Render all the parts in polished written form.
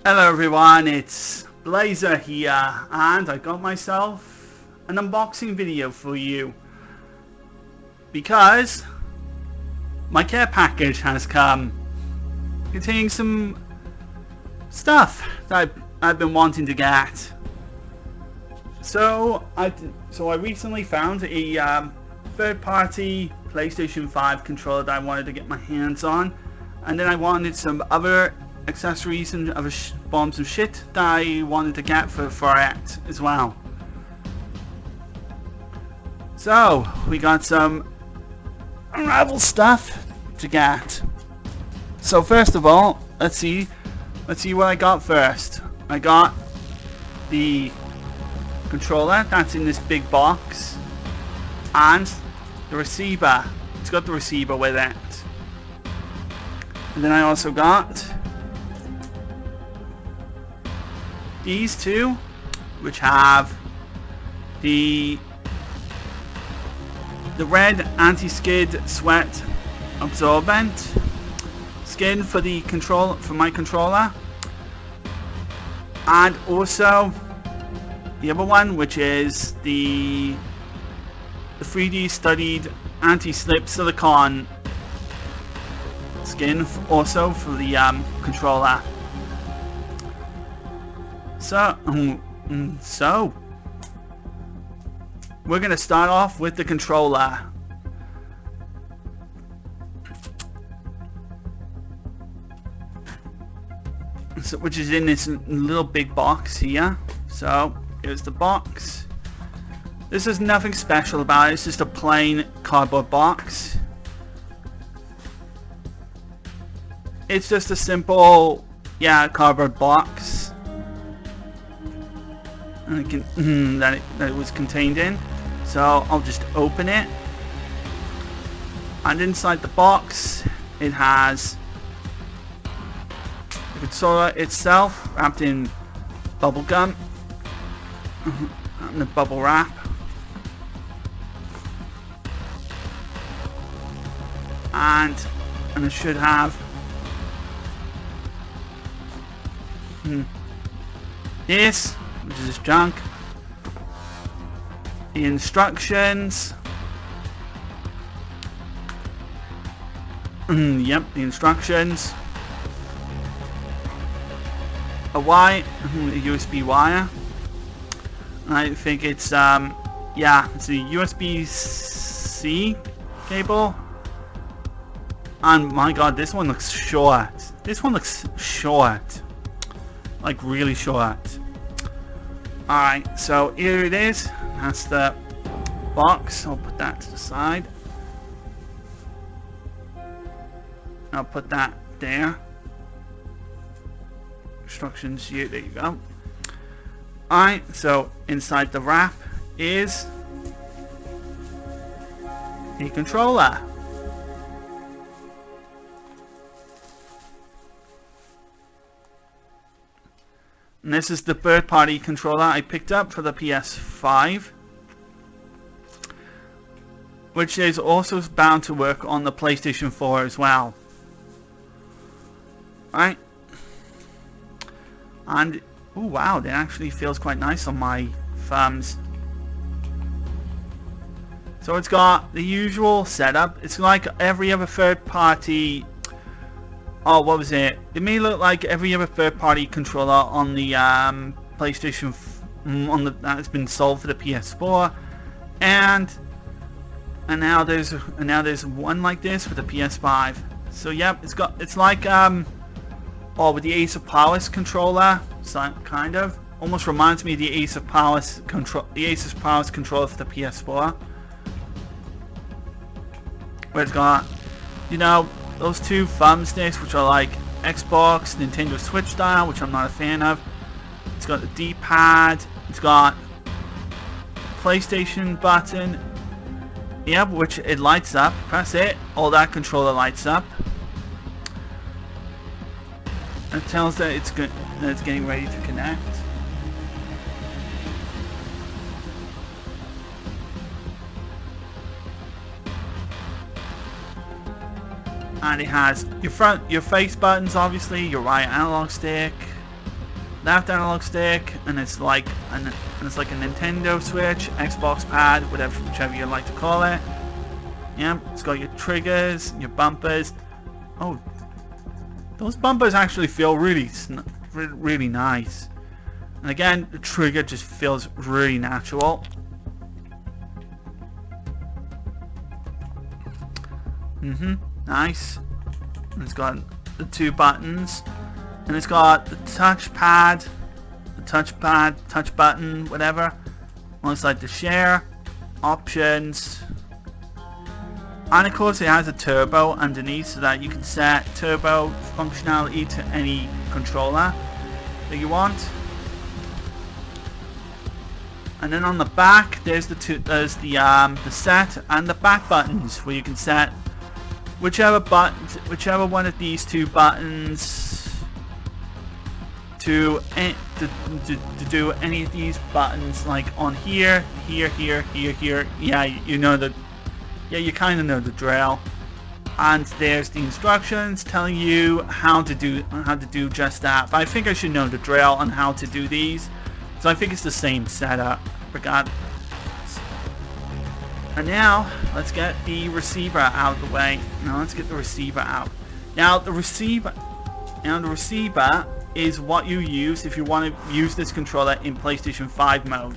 Hello everyone, it's Blazer here, and I got myself an unboxing video for you because my care package has come containing some stuff that I've been wanting to get. So I recently found a third-party PlayStation 5 controller that I wanted to get my hands on, and then I wanted some other accessories and other bombs and shit that I wanted to get for it as well. So we got some Unravel stuff to get. So first of all, let's see what I got first. I got the controller that's in this big box and the receiver. It's got the receiver with it. And then I also got these two, which have the red anti-skid sweat absorbent skin for my controller, and also the other one, which is the 3D studied anti-slip silicone skin also for the controller. So we're gonna start off with the controller. So, which is in this little big box here. So here's the box. This is nothing special about it. It's just a plain cardboard box. It's just a simple, cardboard box. That it was contained in. So I'll just open it, and inside the box it has the controller itself wrapped in bubble gum and the bubble wrap, and it should have this, which is junk, the instructions, yep, the instructions, a USB wire. I think it's it's a USB-C cable, and my god, this one looks short. Like really short. Alright, so here it is. That's the box. I'll put that to the side. I'll put that there. Instructions here. There you go. Alright, so inside the wrap is the controller. And this is the third-party controller I picked up for the PS5, which is also bound to work on the PlayStation 4 as well. Right? And oh wow, it actually feels quite nice on my thumbs. So it's got the usual setup. It's like every other third-party. Oh, what was it? It may look like every other third-party controller on the PlayStation, that has been sold for the PS4, and now there's one like this for the PS5. So yep, it's like with the Ace of Powers controller, so kind of almost reminds me of the Ace of Powers controller for the PS4, where it's got, those two thumbsticks, which are like Xbox, Nintendo Switch style, which I'm not a fan of. It's got the D-pad. It's got PlayStation button. Yep, which it lights up. Press it, all that controller lights up. It tells that it's good, that it's getting ready to connect. And it has your face buttons, obviously, your right analog stick, left analog stick, and it's like a Nintendo Switch, Xbox pad, whichever you like to call it. Yeah, it's got your triggers, your bumpers. Oh, those bumpers actually feel really nice. And again, the trigger just feels really natural. Nice. And it's got the 2 buttons, and it's got the touch button, whatever. Looks like the share options, and of course it has a turbo underneath, so that you can set turbo functionality to any controller that you want. And then on the back, there's the set and the back buttons, where you can set whichever one of these 2 buttons to do any of these buttons, like on here. Yeah, you know the. Yeah, you kind of know the drill. And there's the instructions telling you how to do just that. But I think I should know the drill on how to do these. So I think it's the same setup, regardless. And now, let's get the receiver out of the way. Now let's get the receiver out. Now the receiver is what you use if you want to use this controller in PlayStation 5 mode.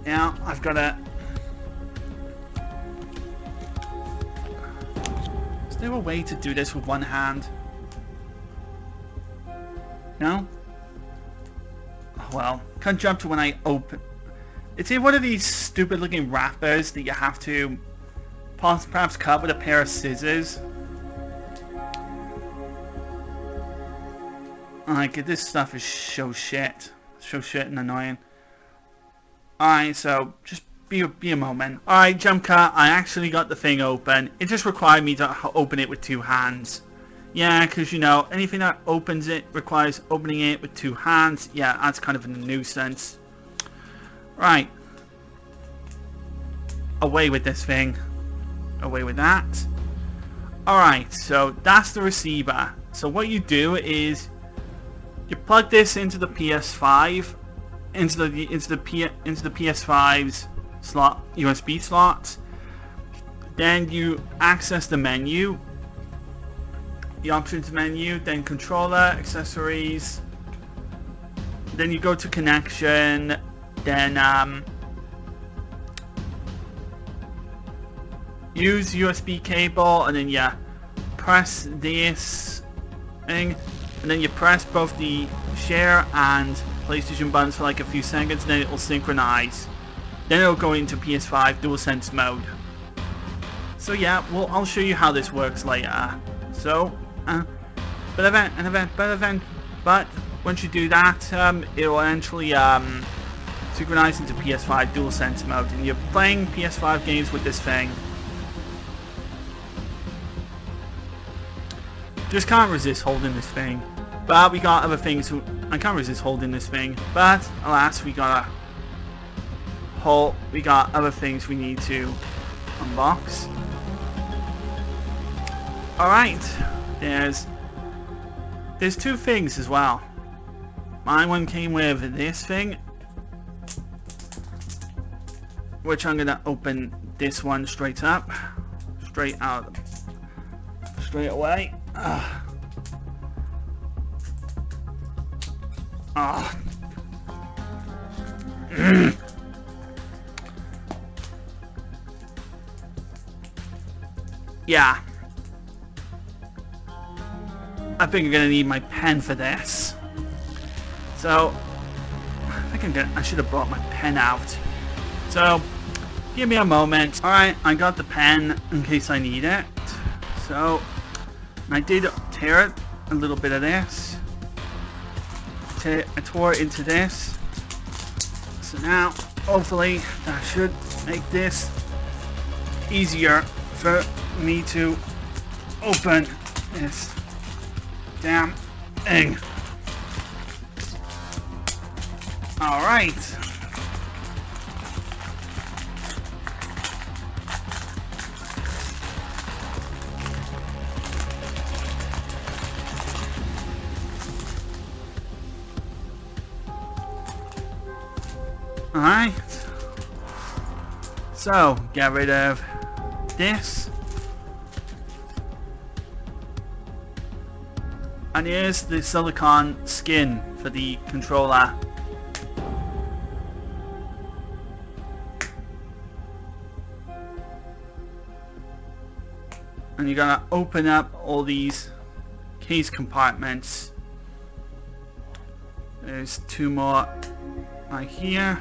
Now I've got to... Is there a way to do this with one hand? No? Well, can't jump to when I open. It's in one of these stupid looking wrappers that you have to perhaps cut with a pair of scissors. Like, this stuff is so shit and annoying. Alright, so just be a moment. Alright, jump cut. I actually got the thing open. It just required me to open it with 2 hands. Yeah, because, you know, anything that opens it requires opening it with 2 hands. Yeah, that's kind of a nuisance. Right. Away with this thing. Away with that. Alright, so that's the receiver. So what you do is you plug this into the PS5, into the PS5's slot, USB slot. Then you access the menu. The options menu, then controller, accessories, then you go to connection, then use USB cable, and then press this thing, and then you press both the share and PlayStation buttons for like a few seconds, then it will synchronize. Then it'll go into PS5 DualSense mode. So yeah, well, I'll show you how this works later. So but once you do that, it will eventually synchronize into PS5 DualSense mode, and you're playing PS5 games with this thing. Just can't resist holding this thing, but we got other things. I can't resist holding this thing, but alas, we got other things we need to unbox. All right. There's 2 things as well. My one came with this thing, which I'm gonna open this one straight away. Yeah. I think I'm gonna need my pen for this. So I should have brought my pen out. So give me a moment. Alright, I got the pen in case I need it. So I did tear it, a little bit of this. I tore it into this. So now hopefully that should make this easier for me to open this damn thing. Alright. Alright. So, get rid of this. And here's the silicone skin for the controller. And you're gonna open up all these case compartments. There's 2 more right here.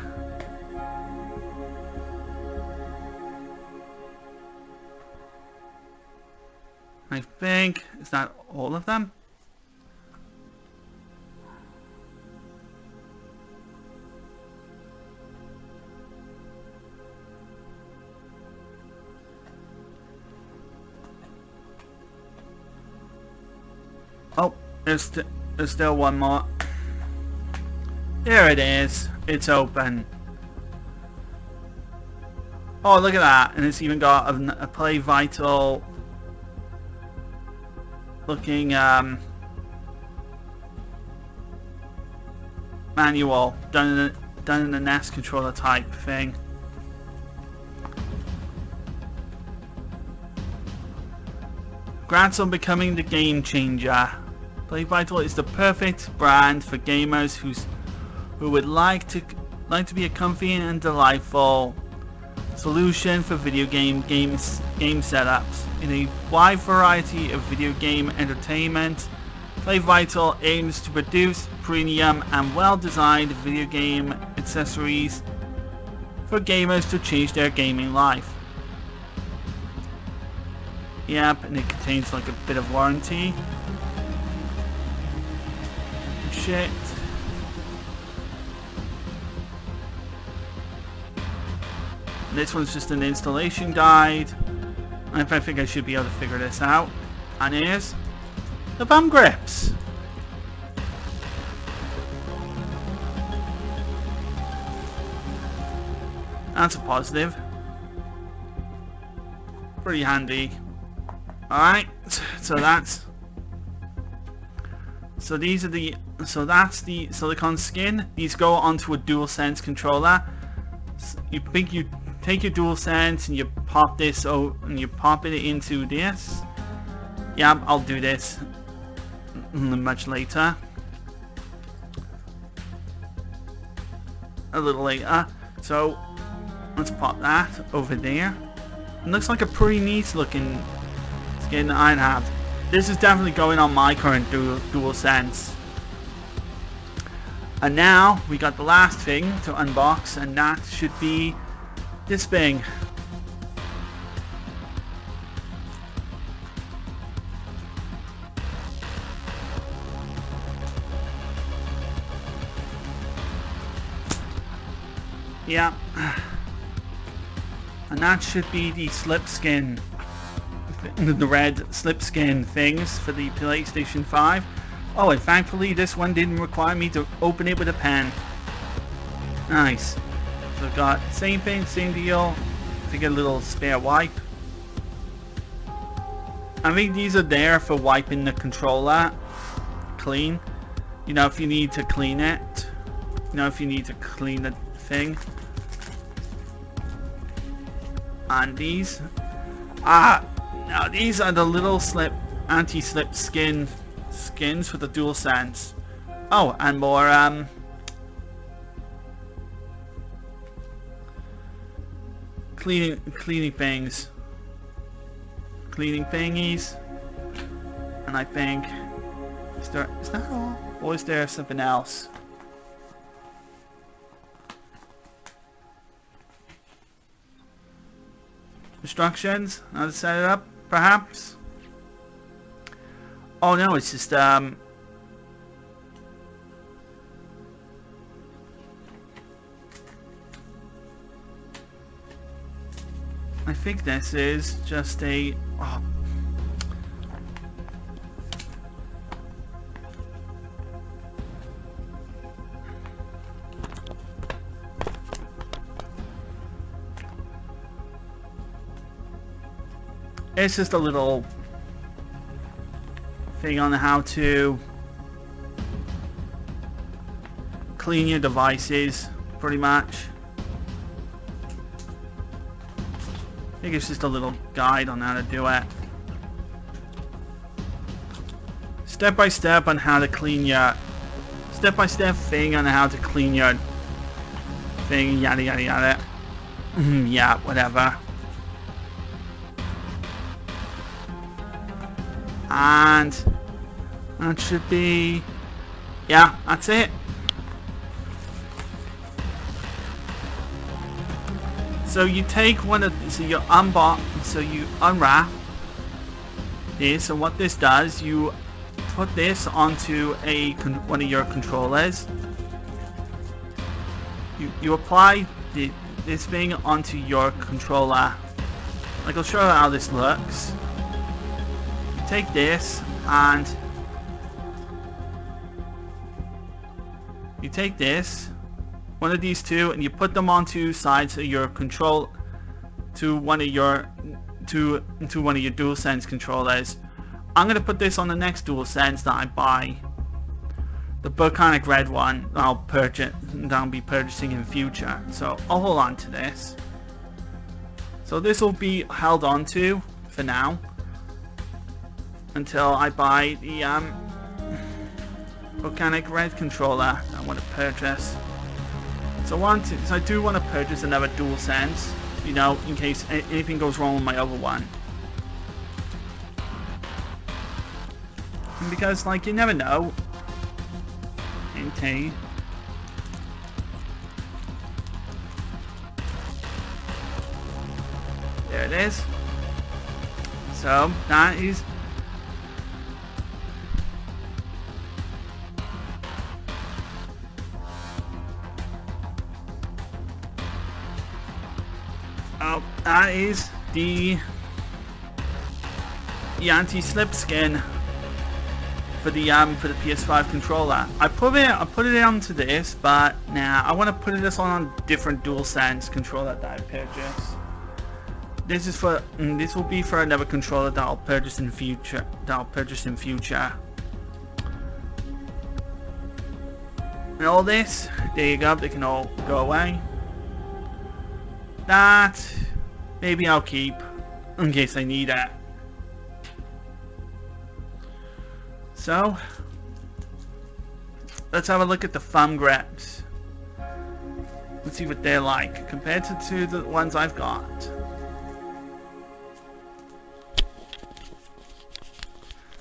I think, is that all of them? Oh, there's still one more. There it is. It's open. Oh, look at that. And it's even got a Play Vital looking manual done in the NES controller type thing. Congrats on becoming the game changer. Play Vital is the perfect brand for gamers who would like to be a comfy and delightful solution for video game setups. In a wide variety of video game entertainment, Play Vital aims to produce premium and well-designed video game accessories for gamers to change their gaming life. Yep, and it contains like a bit of warranty. Shit. This one's just an installation guide. I think I should be able to figure this out. And here's the bum grips. That's a positive. Pretty handy. Alright, so that's the silicone skin. These go onto a DualSense controller. You take your DualSense and you pop this and you pop it into this. Yeah, I'll do this much later. A little later. So let's pop that over there. It looks like a pretty neat looking skin that I'd have. This is definitely going on my current DualSense. And now we got the last thing to unbox, and that should be this thing. Yeah. And that should be the slip skin. The red slip skin things for the PlayStation 5. Oh, and thankfully this one didn't require me to open it with a pen. Nice. So I've got same thing, same deal. To get a little spare wipe. I think these are there for wiping the controller clean. You know, if you need to clean it. You know, if you need to clean the thing. And these. Now these are the little anti-slip skins for the DualSense. Oh, and more cleaning things. Cleaning thingies. And I think is that all? Or is there something else? Instructions, how to set it up, perhaps? Oh no, it's just I think this is just a it's just a little thing on how to clean your devices, pretty much. I think it's just a little guide on how to do it. Step by step on how to clean your... Step-by-step thing on how to clean your thing, yada yada yada. Yeah, whatever. And that should be... Yeah, that's it. So you take one of... So you unwrap this, and what this does, you put this onto one of your controllers. You apply this thing onto your controller. Like, I'll show you how this looks. You take this and you take this, one of these two, and you put them on two sides of your control to one of your DualSense controllers. I'm going to put this on the next DualSense that I buy. The volcanic red one that I'll be purchasing in future. So I'll hold on to this. So this will be held on to for now until I buy the volcanic red controller I want to purchase. So I do want to purchase another DualSense, you know, in case anything goes wrong with my other one. Because, like, you never know. Okay. There it is. So, that is... Oh, that is the anti-slip skin for the PS5 controller. I put it onto this, but now I want to put this on a different DualSense controller that I purchased. This will be for another controller that I'll purchase in future. And all this, there you go. They can all go away. That maybe I'll keep in case I need it. So, let's have a look at the thumb grips. Let's see what they're like compared to the ones I've got.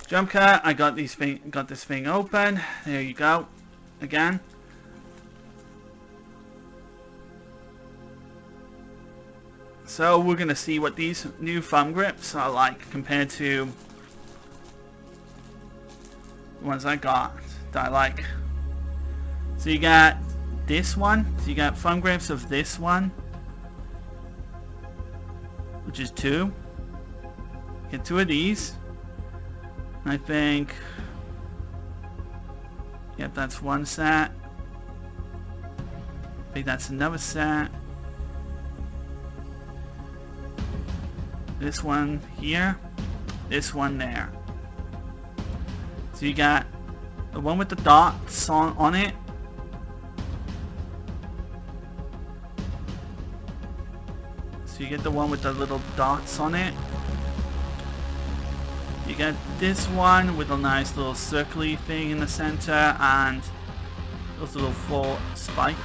Jump cut, I got this thing open. There you go. Again. So we're gonna see what these new thumb grips are like compared to ones I got that I like. So you got this one. So you got thumb grips of this one, which is 2. Get 2 of these. I think. Yep, that's one set. I think that's another set. This one here. This one there. So you got the one with the dots on it. So you get the one with the little dots on it. You get this one with a nice little circly thing in the center and those little 4 spikes.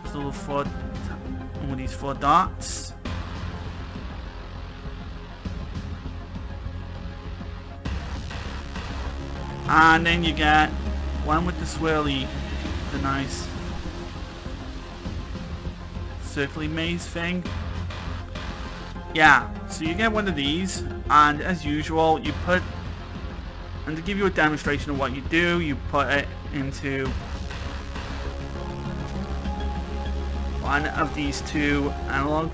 Those little 4 with these 4 dots. And then you get one with the swirly, the nice circly maze thing. Yeah, so you get one of these, and as usual, you put, and to give you a demonstration of what you do, you put it into one of these 2 analog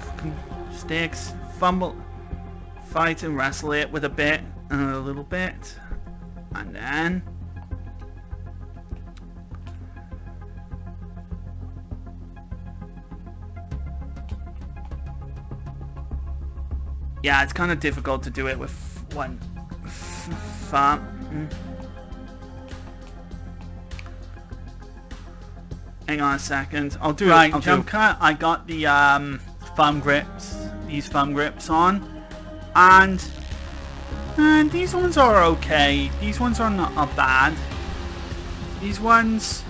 sticks, fight and wrestle it with a bit and a little bit. And then yeah, it's kind of difficult to do it with one thumb. Hang on a second. I'll do it. Jump cut. I got the thumb grips, these thumb grips on, and these ones are okay. These ones are not bad. These ones,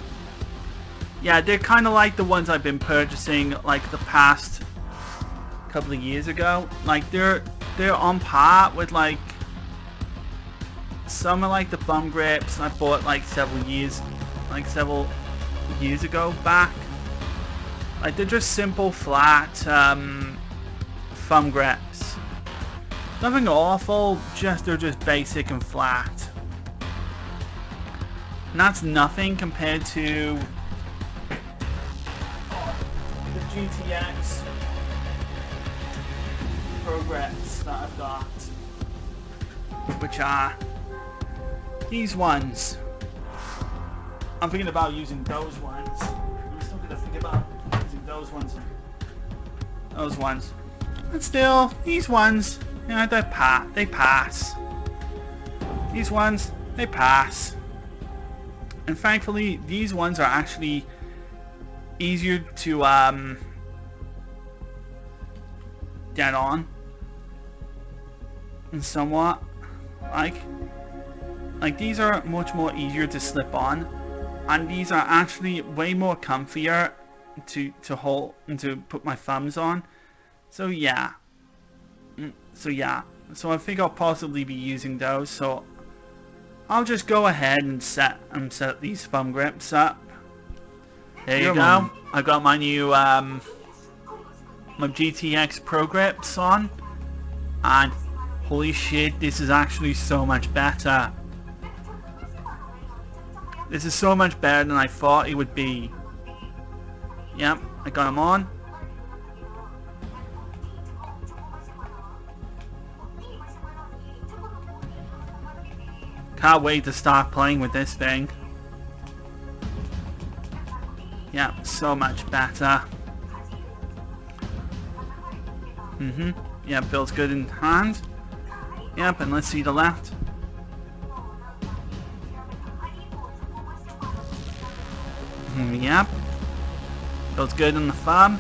yeah, they're kind of like the ones I've been purchasing like the past couple of years ago. Like they're on par with like some of like the thumb grips I bought like several years ago back. Like they're just simple flat thumb grips. Nothing awful, they're just basic and flat. And that's nothing compared to the GTX Pro grips that I've got, which are these ones. I'm thinking about using those ones. I'm still gonna think about using those ones. Those ones. But still, these ones, yeah, they pass. These ones, they pass. And thankfully, these ones are actually easier to get on. And somewhat, like these are much more easier to slip on, and these are actually way more comfier to hold and to put my thumbs on. So yeah. So I think I'll possibly be using those. So I'll just go ahead and set these thumb grips up. There you go. I got my new my GTX Pro grips on, and holy shit, this is actually so much better. This is so much better than I thought it would be. Yep, I got them on. Can't wait to start playing with this thing. Yeah, so much better. Yeah, feels good in hand. Yep, and let's see the left. Yep. Feels good in the thumb.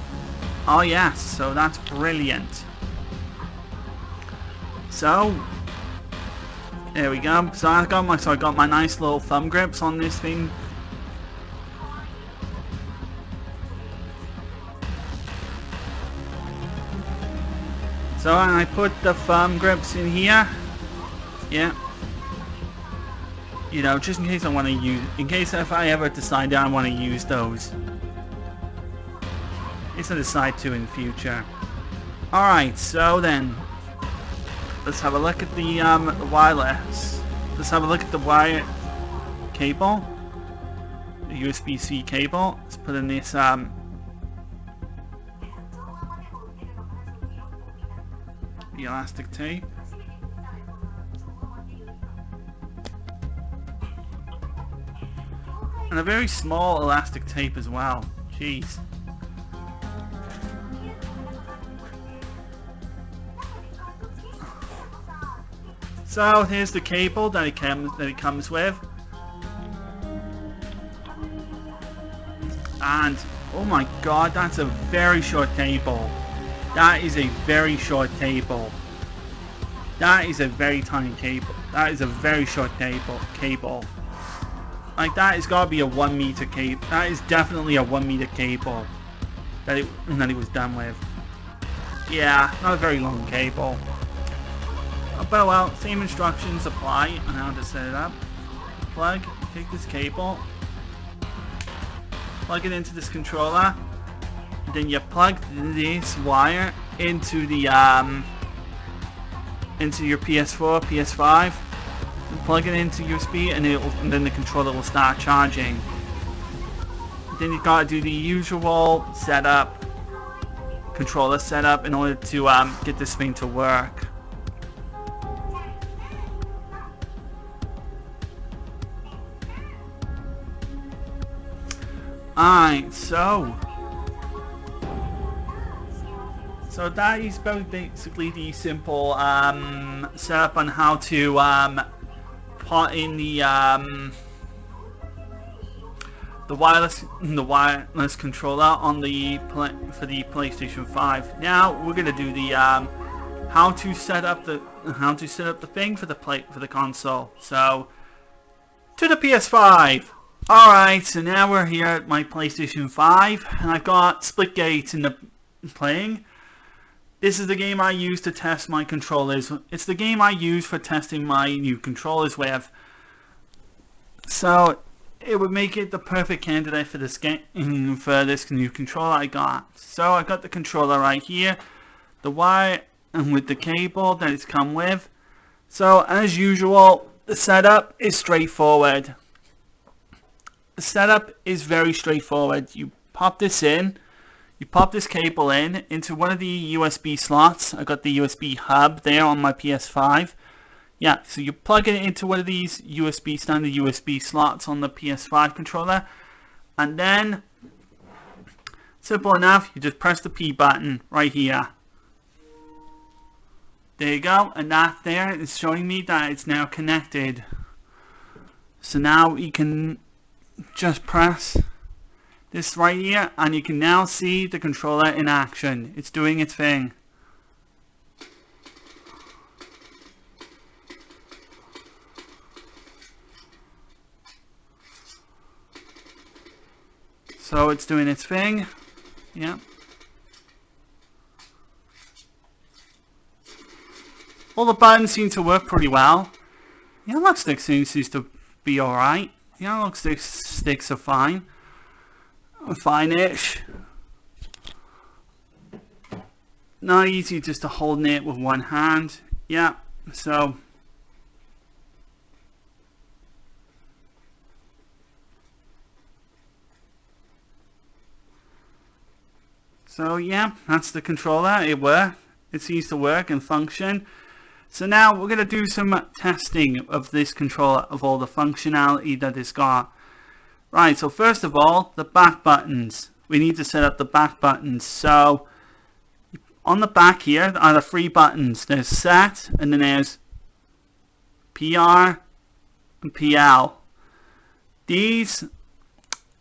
Oh yes, so that's brilliant. So there we go. So I got my nice little thumb grips on this thing. So I put the thumb grips in here. Yeah. You know, just in case I want to use, in case if I ever decide I want to use those. In case I decide to in the future. Alright, so then let's have a look at the wireless. Let's have a look at the wire cable. The USB-C cable. Let's put in this the elastic tape. And a very small elastic tape as well. Jeez. So here's the cable that it comes with. And oh my god, that's a very short cable. That is a very short cable. That is a very tiny cable. That is a very short cable. Like that has got to be a 1 meter cable. That is definitely a 1 meter cable that it was done with. Yeah, not a very long cable. But well, same instructions apply on how to set it up. Plug, take this cable, plug it into this controller, and then you plug this wire into the into your PS4, PS5. Plug it into USB, and then the controller will start charging. Then you've got to do the usual setup, controller setup, in order to get this thing to work. Alright, so that is basically the simple setup on how to put in the the wireless controller on the for the PlayStation 5. Now we're gonna do the how to set up the thing for the console. So to the PS5. Alright, so now we're here at my PlayStation 5 and I've got Splitgate in the playing. This is the game I use to test my controllers. It's the game I use for testing my new controllers with. So it would make it the perfect candidate for this game, for this new controller I got. So I got the controller right here, the wire and with the cable that it's come with. So as usual, the setup is straightforward. The setup is very straightforward. You pop this in. You pop this cable in into one of the USB slots. I got the USB hub there on my PS5. Yeah, so you plug it into one of these standard USB slots on the PS5 controller. And then, simple enough, you just press the P button right here. There you go. And that there is showing me that it's now connected. So now we can just press this right here and you can now see the controller in action. It's doing its thing. So it's doing its thing. Yeah. All the buttons seem to work pretty well. The analog stick seems to be alright. The analog sticks are fine. Fine-ish. Not easy just to hold it with one hand. Yeah, so yeah, that's the controller. It seems to work and function. So now we're going to do some testing of this controller, of all the functionality that it's got. Right, so first of all, the back buttons. We need to set up the back buttons. So on the back here are the three buttons. There's set, and then there's PR and PL. These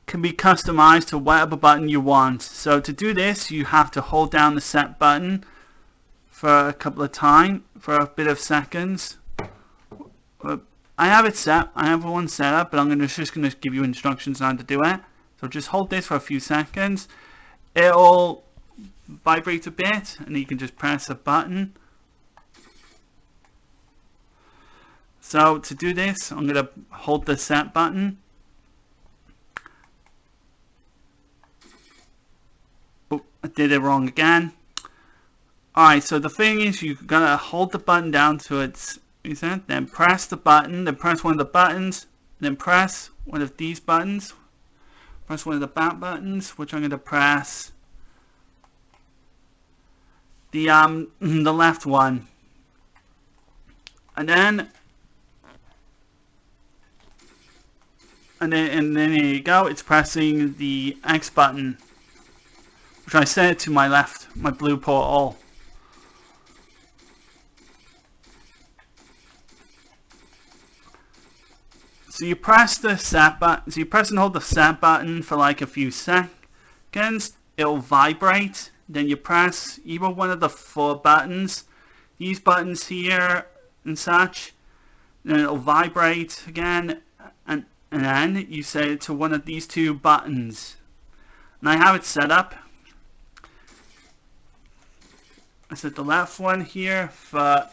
can be customized to whatever button you want. So to do this, you have to hold down the set button for a couple of times, for a bit of seconds. I have it set. I have one set up, but I'm just going to give you instructions on how to do it. So just hold this for a few seconds. It'll vibrate a bit, and you can just press a button. So to do this, I'm going to hold the set button. Oh, I did it wrong again. Alright, so the thing is, you're going to hold the button down to its, then press the button, then press one of the buttons, then press one of these buttons, press one of the back buttons, which I'm going to press the left one, and then there you go. It's pressing the X button, which I set it to my left, my blue portal. So you press the set button. So you press and hold the set button for like a few seconds. It'll vibrate. Then you press either one of the four buttons, these buttons here and such. Then it'll vibrate again, and then you set it to one of these two buttons. And I have it set up. I set the left one here for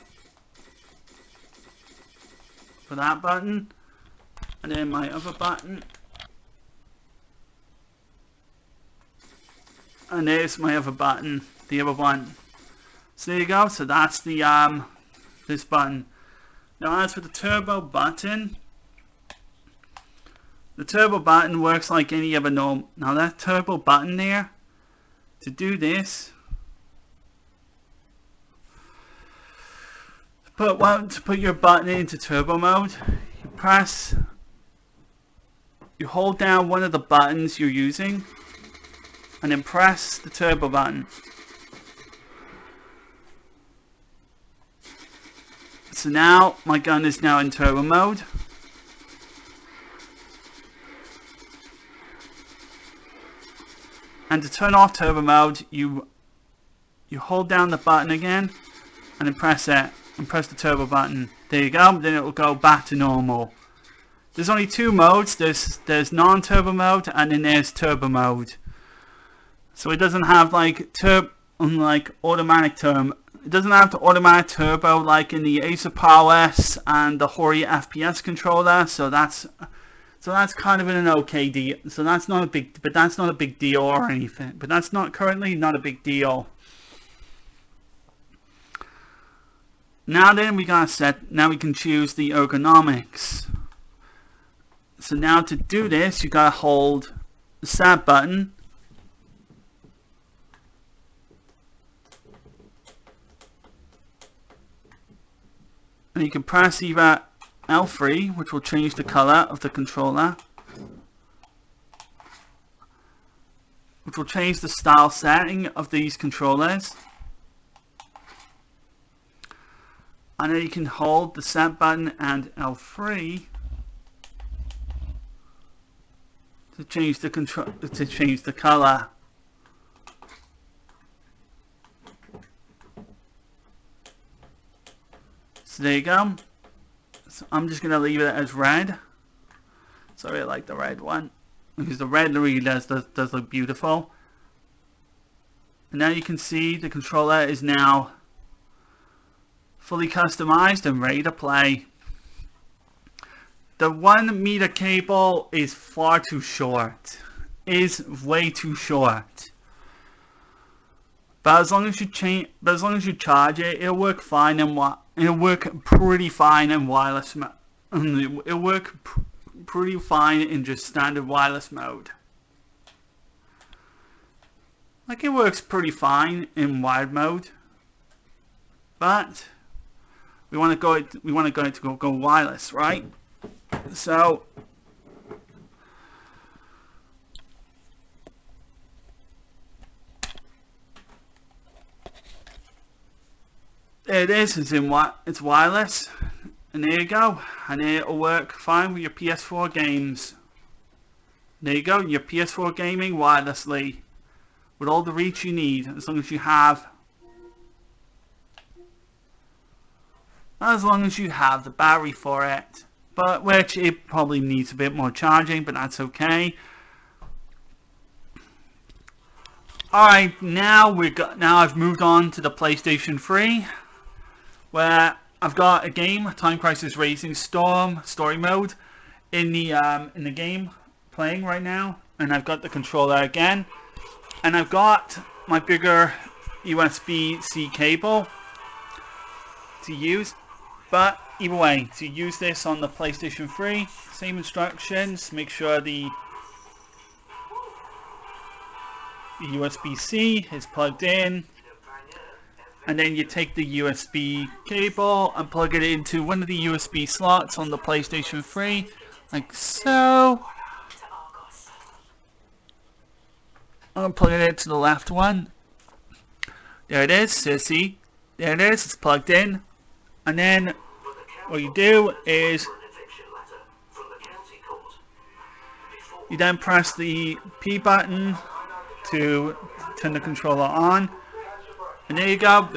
that button. And then my other button, and there's my other button, the other one. So there you go. So that's the this button. Now as for the turbo button, the turbo button works like any other normal. Now that turbo button there, to do this, to put your button into turbo mode, you press. You hold down one of the buttons you're using and then press the turbo button. So now my gun is now in turbo mode. And to turn off turbo mode, you hold down the button again, and then press it, and press the turbo button. There you go. Then it will go back to normal. There's only two modes. There's non-turbo mode, and then there's turbo mode. So it doesn't have like unlike automatic turbo. It doesn't have the automatic turbo like in the Acer PowerS and the Hori FPS controller. So that's kind of an okay deal. So that's not a big deal or anything. But that's not currently not a big deal. Now then we can choose the ergonomics. So now to do this, you gotta hold the start button. And you can press either L3, which will change the color of the controller, which will change the style setting of these controllers. And then you can hold the set button and L3 to change the color. So there you go. So I'm just gonna leave it as red. So I really like the red one because the red really does look beautiful. And now you can see the controller is now fully customized and ready to play. The 1 meter cable is far too short. Is way too short. But as long as you charge it, it'll work fine and it'll work pretty fine in wireless mode. It'll work pretty fine in just standard wireless mode. Like it works pretty fine in wired mode, but we want to go wireless, right? So there it is. It's wireless, and there you go. And it'll work fine with your PS4 games. There you go. Your PS4 gaming wirelessly with all the reach you need, as long as you have the battery for it. But which it probably needs a bit more charging, but that's okay. Alright, now I've moved on to the PlayStation 3, where I've got a game, Time Crisis Racing Storm story mode in the game playing right now, and I've got the controller again, and I've got my bigger USB-C cable to use. But either way, to use this on the PlayStation 3, same instructions. Make sure the USB-C is plugged in, and then you take the USB cable and plug it into one of the USB slots on the PlayStation 3, like so. I'm plugging it to the left one. There it is. So see, there it is. It's plugged in. And then what you do is you then press the P button to turn the controller on, and there you go.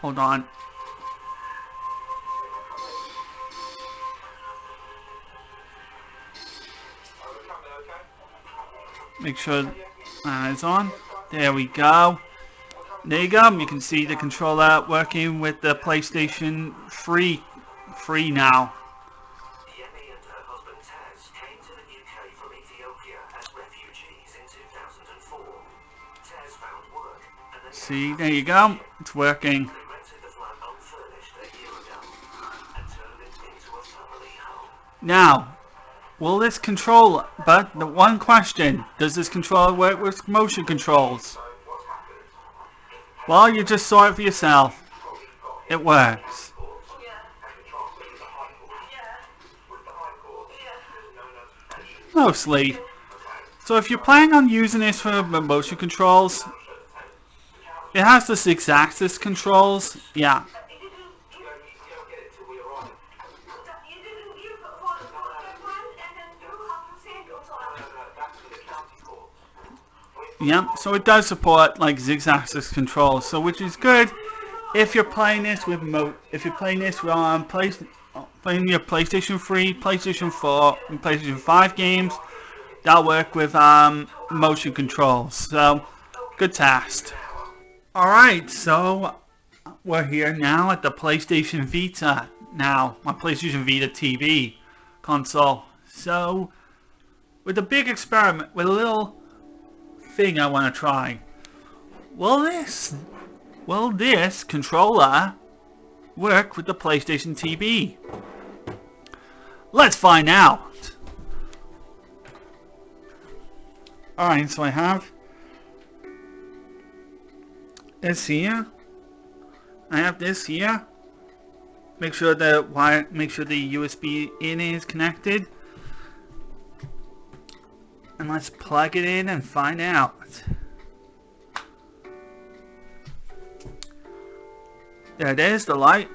Hold on. Make sure it's on. There we go. There you go. You can see the controller working with the PlayStation 3 now. Yemi and her husband Taz came to the UK from Ethiopia as refugees in 2004. Taz found work and then See, there you go. It's working. they rented the flat unfurnished a year ago and turned it into a family home. Now, will this controller, but the one question, does this controller work with motion controls? Well, you just saw it for yourself. It works. Mostly. So if you're planning on using this for motion controls, it has the 6-axis controls. Yeah. Yep, so it does support like Z-axis controls, so which is good if you're playing this with if you're playing this with playing your PlayStation 3, PlayStation 4, and PlayStation 5 games. That'll work with motion controls. So good test. All right, so we're here now at the PlayStation Vita. Now my PlayStation Vita TV console. So with a big experiment, with a little thing I want to try. Will this controller work with the PlayStation TV? Let's find out. Alright, so I have this here. I have this here. Make sure the USB in is connected. And let's plug it in and find out. There it is, the light.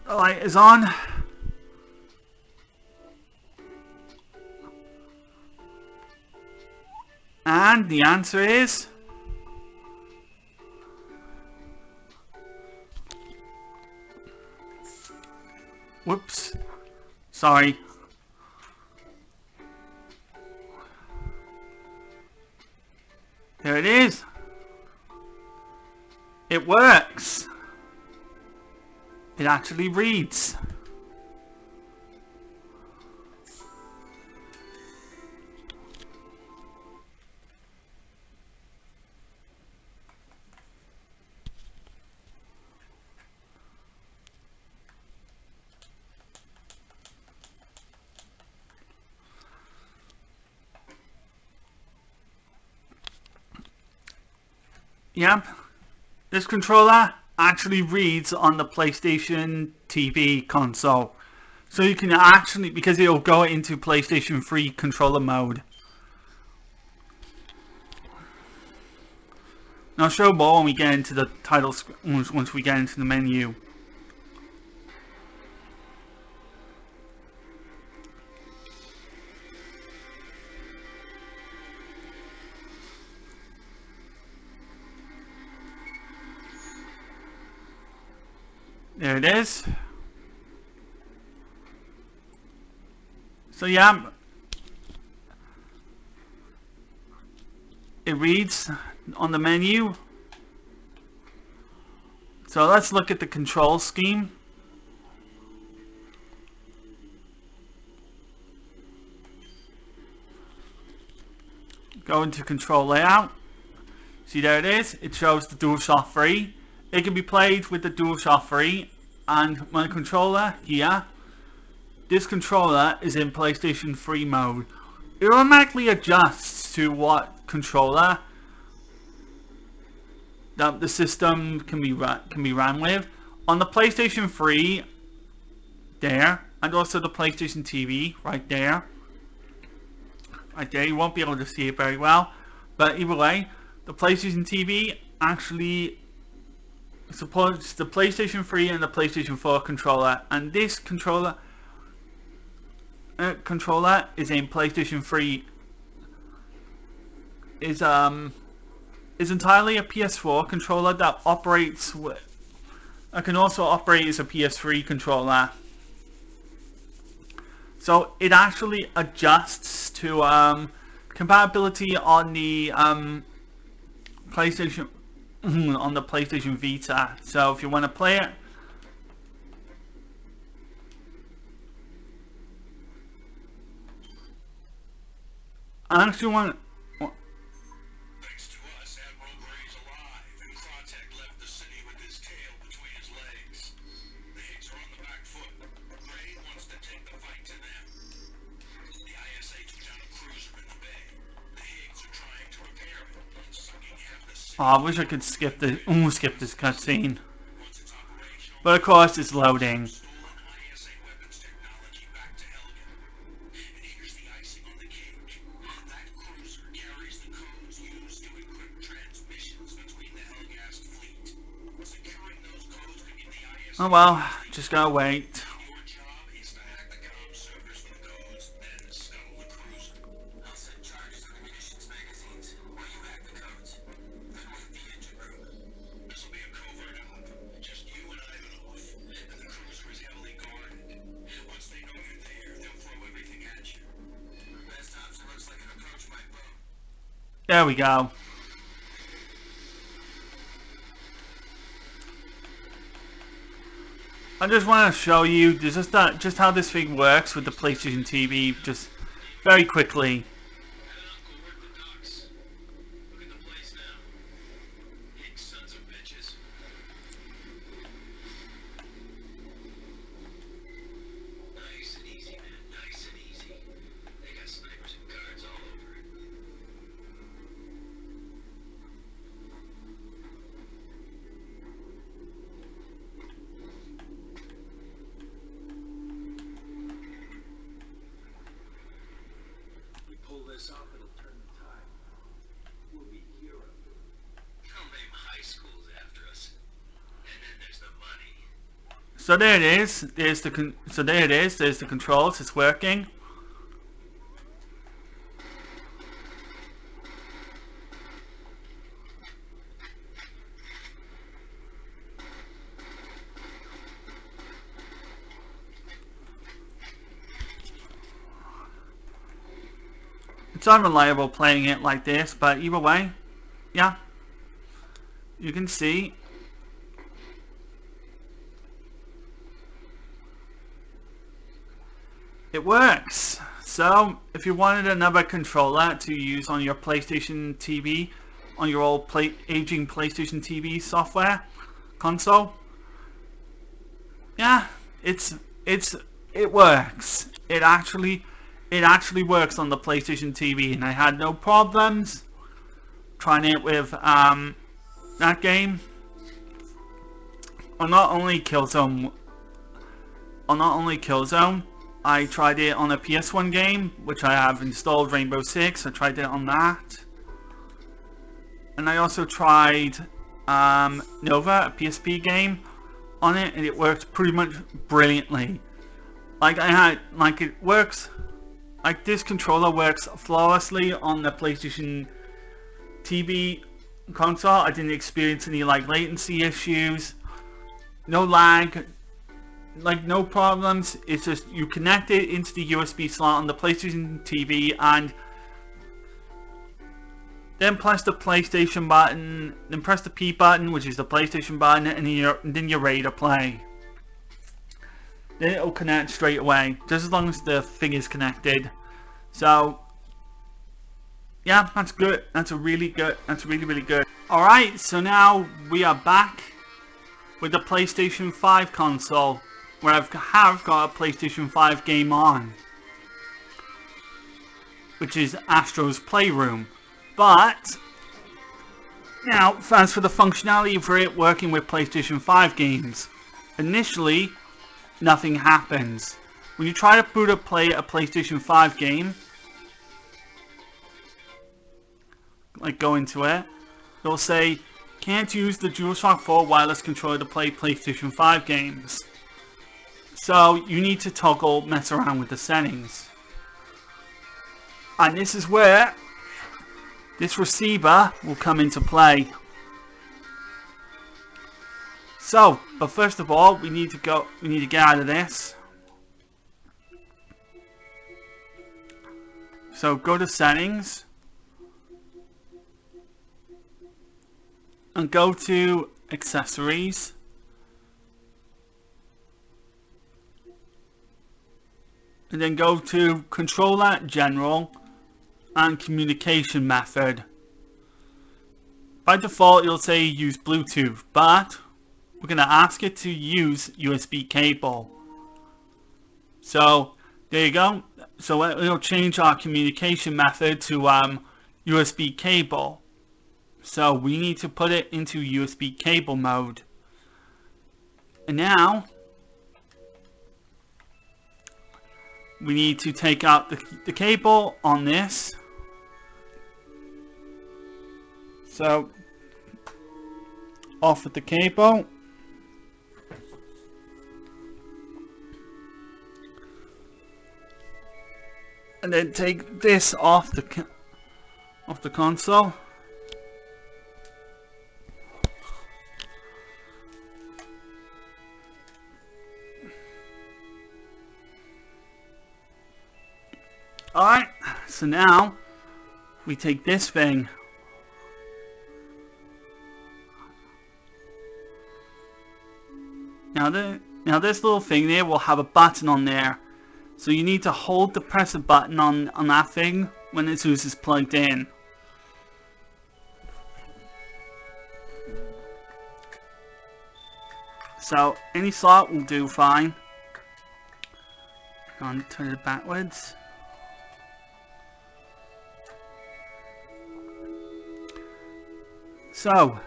The light is on. And the answer is whoops. Sorry. There it is. It works. It actually reads. Yep, this controller actually reads on the PlayStation TV console. So you can actually, because it'll go into PlayStation 3 controller mode. And I'll show more when we get into the title screen, once we get into the menu. There it is. So yeah, it reads on the menu. So let's look at the control scheme. Go into control layout. See, there it is. It shows the DualShock 3. It can be played with the DualShock 3 and my controller here. This controller is in PlayStation 3 mode. It automatically adjusts to what controller that the system can be run with. On the PlayStation 3 there, and also the PlayStation TV right there. Right there, you won't be able to see it very well, but either way, the PlayStation TV actually supports the PlayStation 3 and the PlayStation 4 controller, and this controller is in PlayStation 3 is entirely a PS4 controller that operates with. It can also operate as a PS3 controller. So it actually adjusts to compatibility on the PlayStation on the PlayStation Vita. So if you want to play it, I actually want. Thanks to us, Admiral Gray's alive, and Krautek left the city with his tail between his legs. The Higgs are on the back foot. Gray wants to take the fight to them. The ISA took down a cruiser in the bay. The Higgs are trying to repair it, sucking half the city. Oh, I wish I could skip this cutscene. But of course, it's loading. Oh well, just gotta wait. There we go. I just want to show you just how this thing works with the PlayStation TV, just very quickly. So there it is. There's the controls. It's working. It's unreliable playing it like this, but either way, yeah, you can see. It works. So if you wanted another controller to use on your PlayStation TV, on your old aging PlayStation TV software console, yeah, it works. It actually works on the PlayStation TV, and I had no problems trying it with that game. Or not only Killzone, I tried it on a PS1 game, which I have installed, Rainbow Six. I tried it on that. And I also tried Nova, a PSP game, on it, and it worked pretty much brilliantly. It works, like this controller works flawlessly on the PlayStation TV console. I didn't experience any latency issues, no lag, no problems. It's just you connect it into the USB slot on the PlayStation TV and then press the PlayStation button, then press the P button, which is the PlayStation button, and then you're ready to play. Then it'll connect straight away, just as long as the thing is connected. So yeah, that's good. That's really good. Alright, so now we are back with the PlayStation 5 console, where I have got a PlayStation 5 game on, which is Astro's Playroom. But now, as for the functionality for it working with PlayStation 5 games, initially nothing happens. When you try to boot up play a PlayStation 5 game, go into it, it'll say can't use the DualShock 4 wireless controller to play PlayStation 5 games. So you need to mess around with the settings. And this is where this receiver will come into play. So, but first of all, we need to get out of this. So go to settings and go to accessories. And then go to controller, general, and communication method. By default, it'll say use Bluetooth, but we're going to ask it to use USB cable. So there you go. So it'll change our communication method to USB cable. So we need to put it into USB cable mode. And now we need to take out the cable on this. So off with the cable. And then take this off the console. Alright, so now we take this thing. Now this little thing there will have a button on there. So you need to hold the press a button on that thing when the Zeus is plugged in. So any slot will do fine. And turn it backwards. So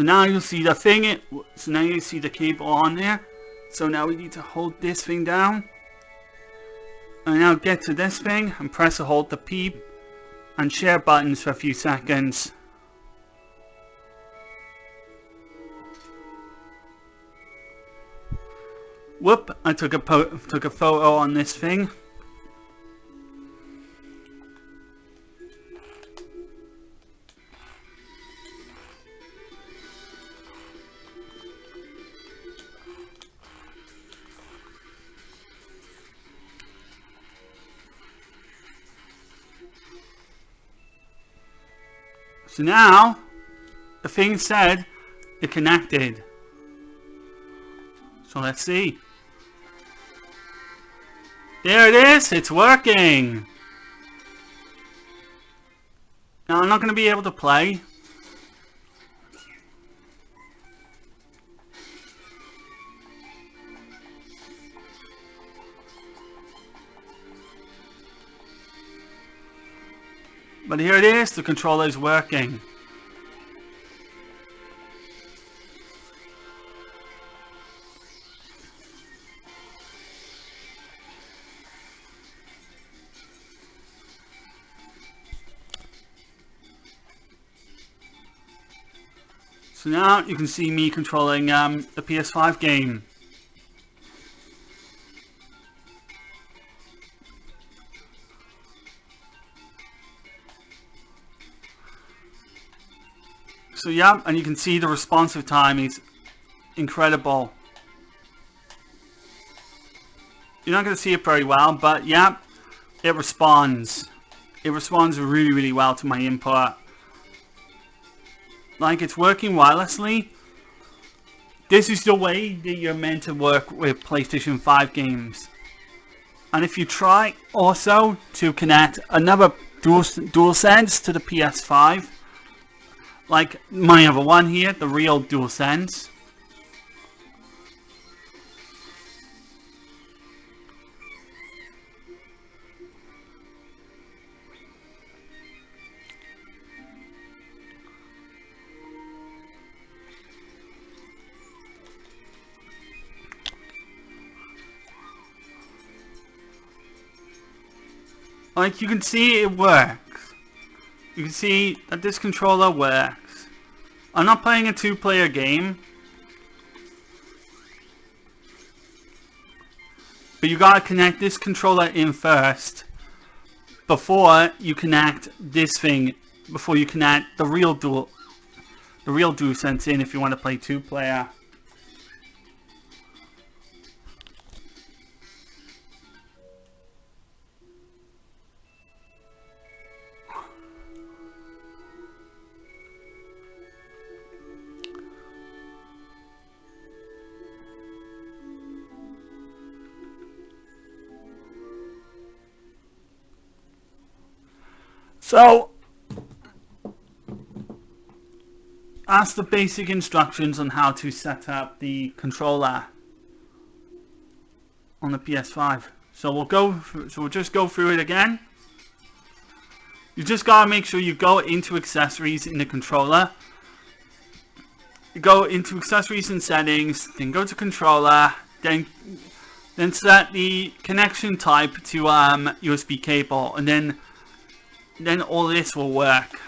now you see the thing. So now you see the cable on there. So now we need to hold this thing down. And now get to this thing and press and hold the P and share buttons for a few seconds. Whoop! I took a photo on this thing. So now, the thing said it connected. So let's see. There it is, it's working. Now I'm not going to be able to play. But here it is, the controller is working. So now you can see me controlling the PS5 game. So yeah, and you can see the responsive time is incredible. You're not going to see it very well, but yeah, it responds. It responds really, really well to my input. Like, it's working wirelessly. This is the way that you're meant to work with PlayStation 5 games. And if you try also to connect another DualSense to the PS5, like my other one here, the real DualSense, like, you can see it works. You can see that this controller works. I'm not playing a two-player game, but you gotta connect this controller in first before you connect this thing. Before you connect the real DualSense in if you want to play two-player. So, that's the basic instructions on how to set up the controller on the PS5. So we'll just go through it again. You just gotta make sure you go into accessories in the controller. You go into accessories and settings, then go to controller, then set the connection type to USB cable, and then all this will work.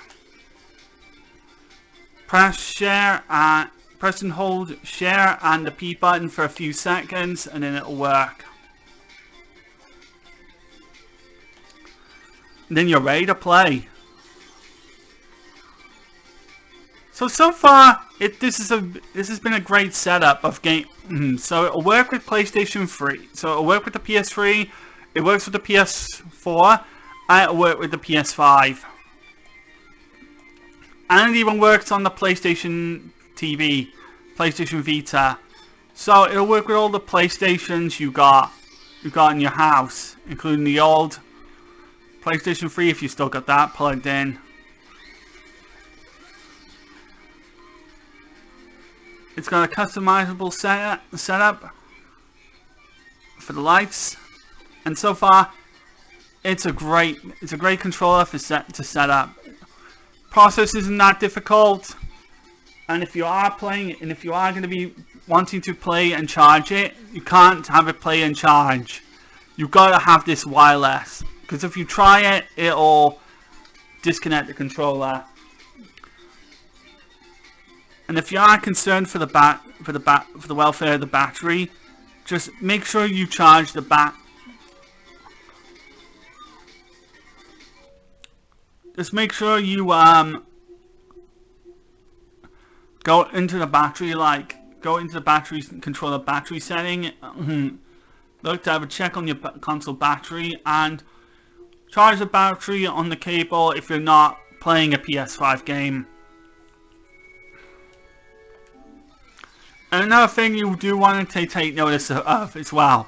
Press and hold share and the P button for a few seconds, and then it'll work. And then you're ready to play. So far, this has been a great setup of game. So it'll work with PlayStation 3. So it'll work with the PS3. It works with the PS4, and it'll work with the PS5. And it even works on the PlayStation TV, PlayStation Vita. So it'll work with all the PlayStations you got in your house, including the old PlayStation 3 if you still got that plugged in. It's got a customizable setup for the lights, and so far, it's a great controller to set up. Process isn't that difficult, and if you are playing, and if you are going to be wanting to play and charge it, you can't have it play and charge. You've got to have this wireless, because if you try it, it'll disconnect the controller. And if you are concerned for the welfare of the battery, just make sure you charge the Just make sure you go into the battery, controller battery setting. Look to have a check on your console battery and charge the battery on the cable if you're not playing a PS5 game. And another thing you do want to take notice of as well.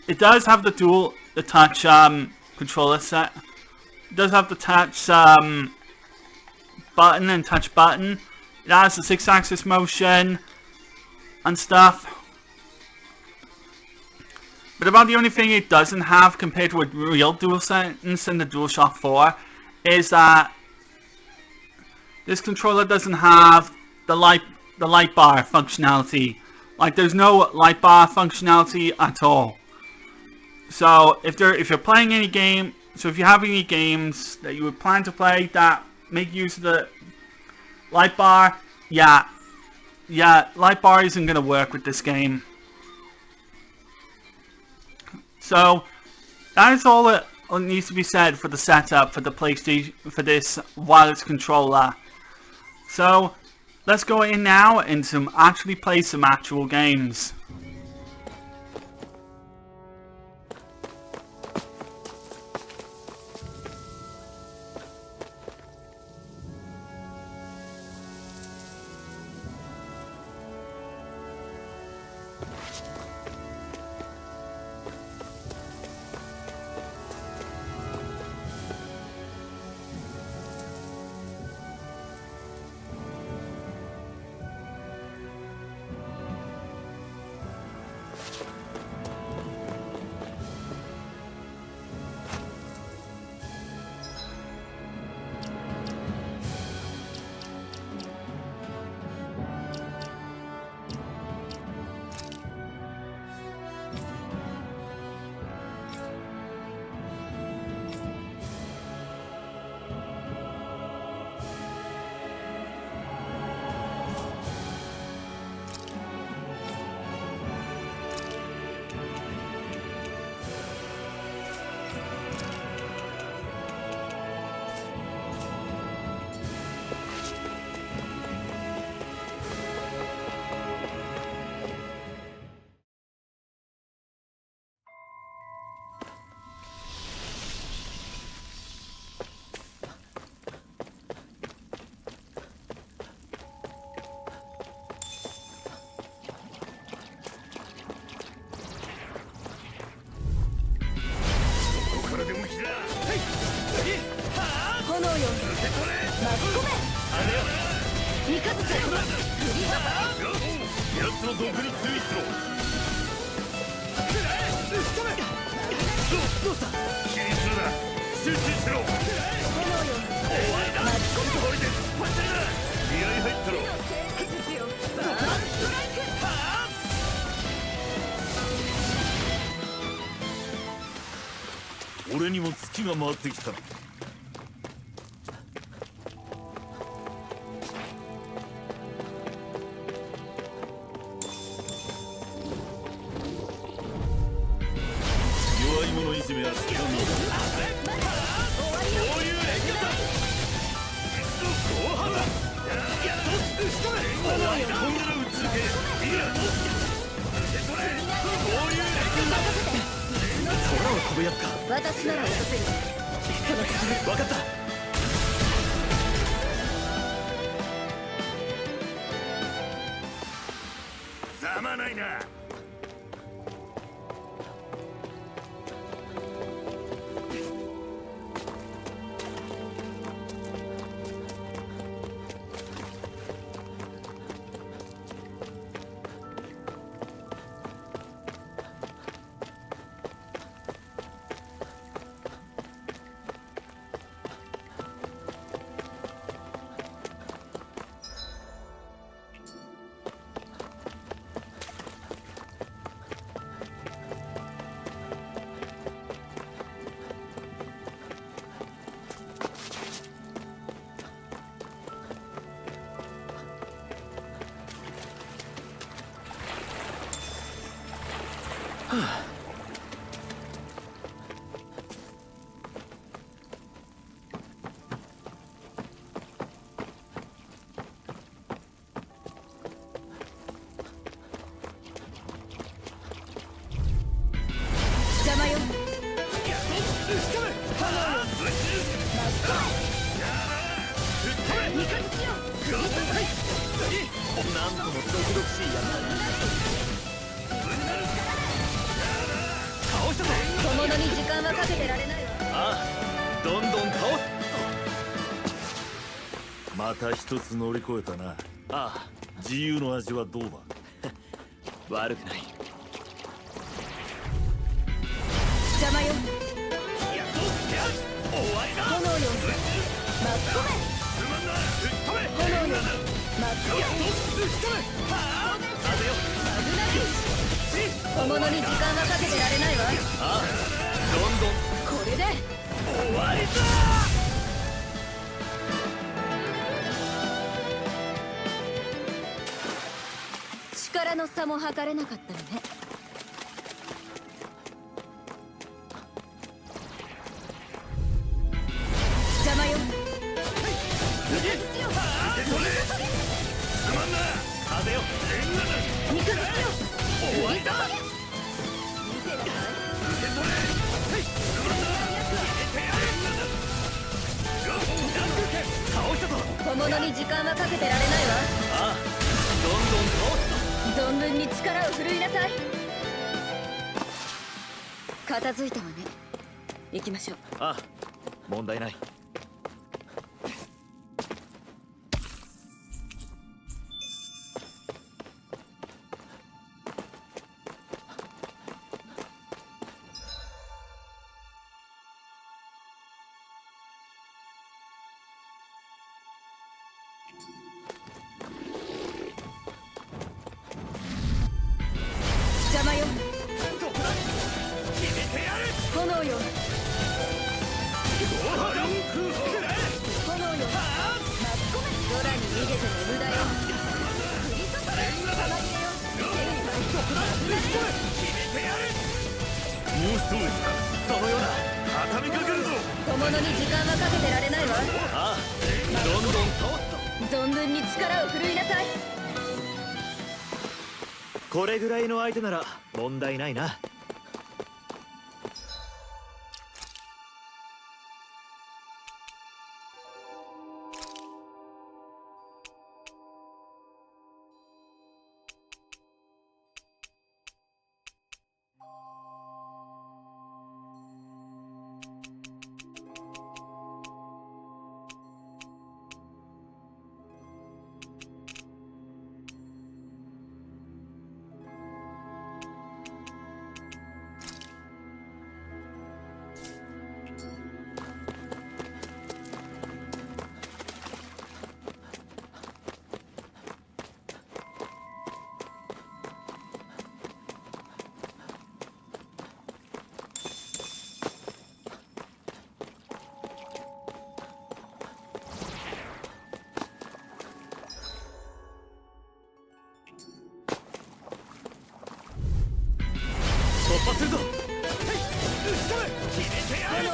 It does have the touch controller set. It does have the touch button and touch button. It has the 6-axis motion and stuff. But about the only thing it doesn't have compared to a real DualSense and the DualShock 4 is that this controller doesn't have the light bar functionality. Like, there's no light bar functionality at all. So if you're playing any game, so if you have any games that you would plan to play that make use of the light bar, yeah, light bar isn't gonna work with this game. So that is all that needs to be said for the setup for the PlayStation, for this wireless controller. So let's go in now and actually play some actual games.俺にも月が回ってきたな。弱い物いじめは好きだもん。そういう連携だ。後半だ。やっと打ち止め。終わりだ。こんなの打ち抜け。いいや。それそういう連携だ。空を飛ぶやつか。私なら落とせる。その次分かった。ざまないな。邪魔よ。なんともドキドキしいやつだ。倒したぞ。小物に時間はかけてられないわ。ああ、どんどん倒す。また一つ乗り越えたな。ああ、自由の味はどうだ。悪くない。邪魔よ。終わりだ。炎よ。巻き込め。すまんな。吹っ飛べ。炎よ。巻き込め。吹っ飛べ。はあ、風よ。マグナリッシュ。小物に時間はかけてられないわ。ああ、どんどんこれで終わりだ。力の差も測れなかったのね。邪魔よ。すまんな。風よ。肉付きよ。終わりだ。見てなさい。倒したぞ。小物に時間はかけてられないわ。ああ、どんどん倒すぞ。存分に力を振るいなさい。片付いたわね。行きましょう。ああ、問題ない。邪魔よ。そこだ。決めてやる。炎よ。後半だ。炎よ。巻き込め。空に逃げても無駄よ。降り注げ。たまりよ。そこだ。決めてやる。もう一つそのような畳みかけるぞ。小物に時間はかけてられないわ。ああ、どんどん倒すぞ。存分に力を振るいなさい。これぐらいの相手なら問題ないな。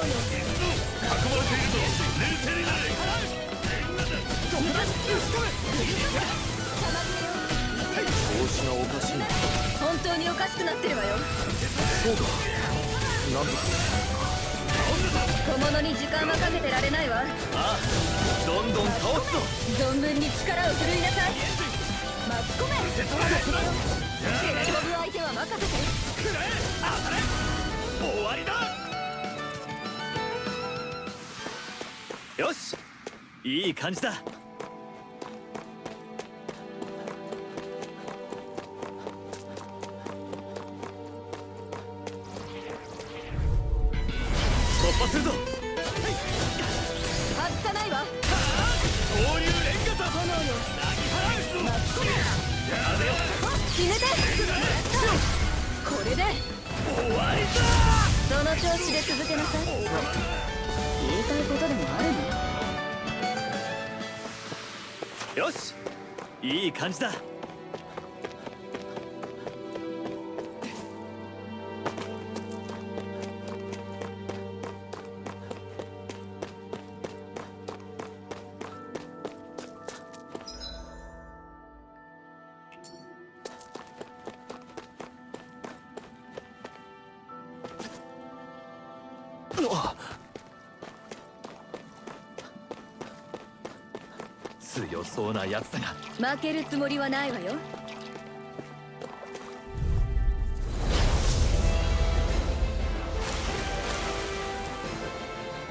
囲まれているぞ。冷静になれ。調子がおかしい。本当におかしくなってるわよ。そうか。なんだ。小物に時間はかけてられないわ。ああ、どんどん倒すぞ。存分に力を振るいなさい。巻き込め。飛ぶ相手は任せて。くれ、当たれ。終わりだ。よし、いい感じだ。突破するぞ。外さないわ。交流連火だ。炎よ。なぎ払う。巻き込め。やらせよ。決めて。これで終わりだ。その調子で続けなさい。言いたいことでもあるの？よし、いい感じだ。強そうなやつだが。負けるつもりはないわよ。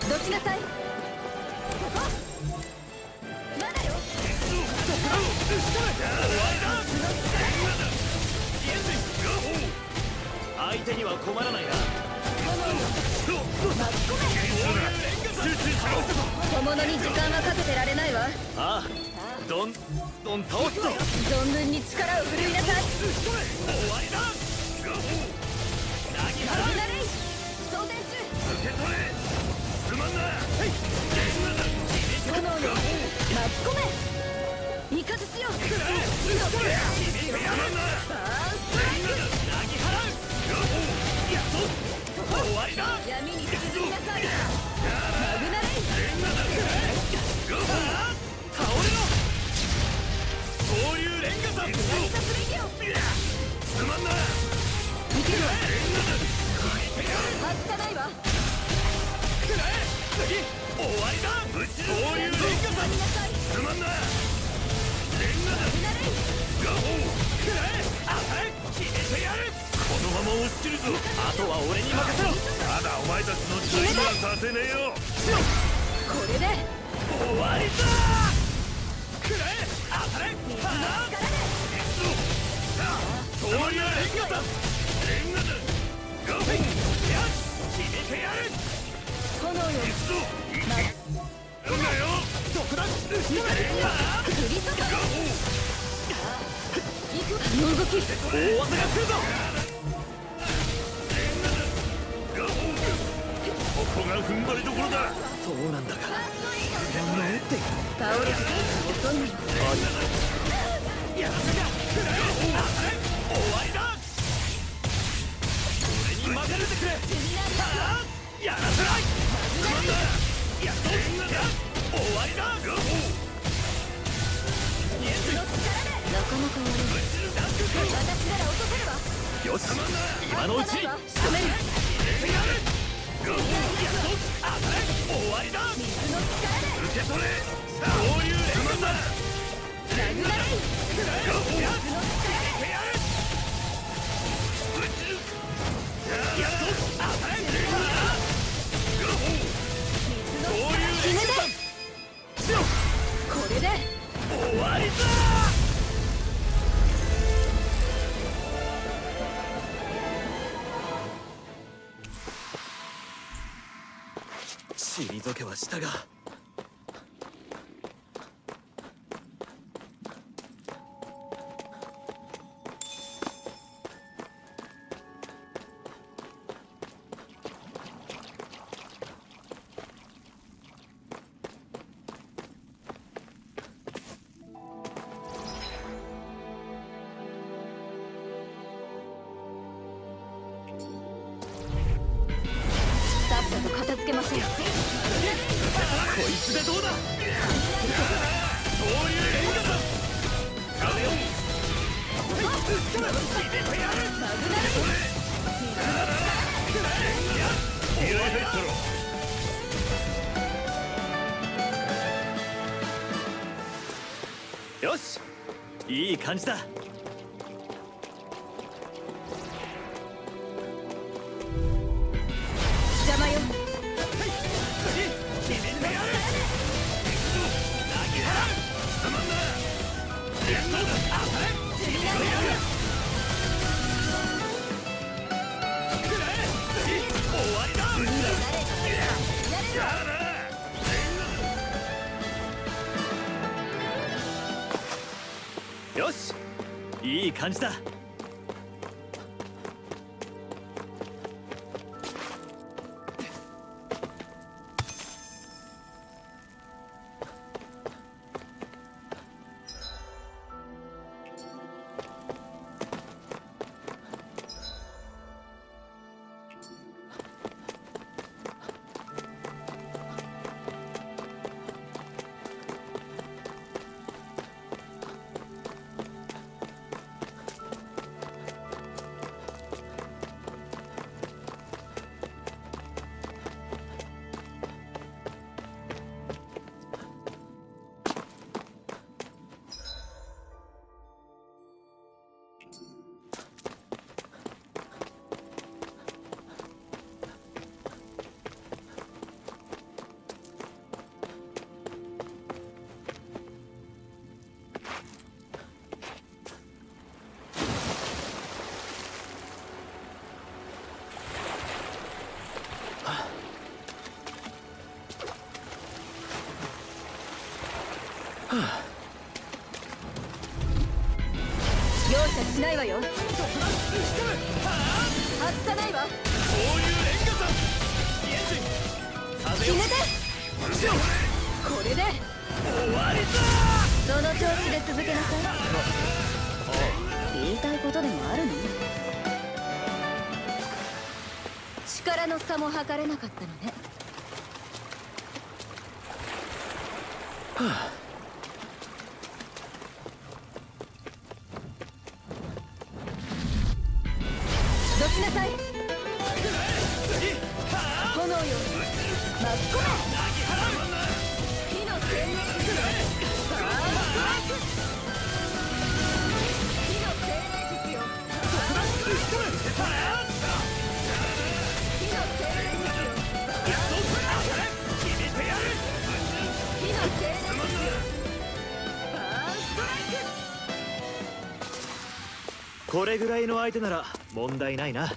どきなさい。まだよ。相手には困らないな。巻き込め。小物に時間はかけてられないわ。ああ、どんどん倒すぞ。存分に力を振るいなさい。終わりだ。なぎ払う。なれい。装填中。受け取れ。すまんな。炎よ。巻き込め。イカズチよ。やまんな。バーンストライク。なぎ払う。やっと終わりだ。闇に沈みなさい。マグナレイ。倒れろ。交流連火だ。ナイタスレギオ。すまんな。いけるわ。外さないわ。くらえ。次終わりだ。交流連火だ。すまんな。連火だ。マグナレイ。くらえ。当たれ。決めてやる。このまま落ちきるぞ。あとは俺に任せろ。まだお前たちの時代にはさせねえよ。これで終わりだ。くらえ。当たれ。交流連火だ。連火だ。ゴー。よし、決めてやる。炎よ。行くぞ。なんだよ。どこだ。振り注ぐ。行く。あの動き。大技が来るぞ。ここが踏ん張りどころだ。そうなんだが。倒れてくる遅いのよ。やらせか。終わりだ。俺に任せてくれ。やらせない。やっと終わりだ。なかなか悪い。私なら落とせるわ。よし、今のうちに冷める。終わりだ。水の力で受け取れ。交流連火だ。マグナレイ。水の力でやっと当たれ。交流連火だ。これで終わりだ。退けはしたが。さっさと片付けけましょう。こいつでどうだ。総流連打だ。壁を決めてやる。マグナル気合い入ったろ。よし、いい感じだ。邪魔よ。決めてやる。投げ払う。たまんな。連動だ。決めてやる。終わりだ。やらな。よし、いい感じだ。容赦しないわよ。外さないわ。決めて。これで終わりその調子で続けなさい。言いたいことでもあるの？力の差も測れなかったのね。どきなさい。炎よ巻き込め。火の生命術よ。バーンストライク。火の生命術よ。火の生命術よ。バーンストライク。火の生命術よ。バーンストライク。これぐらいの相手なら問題ないな。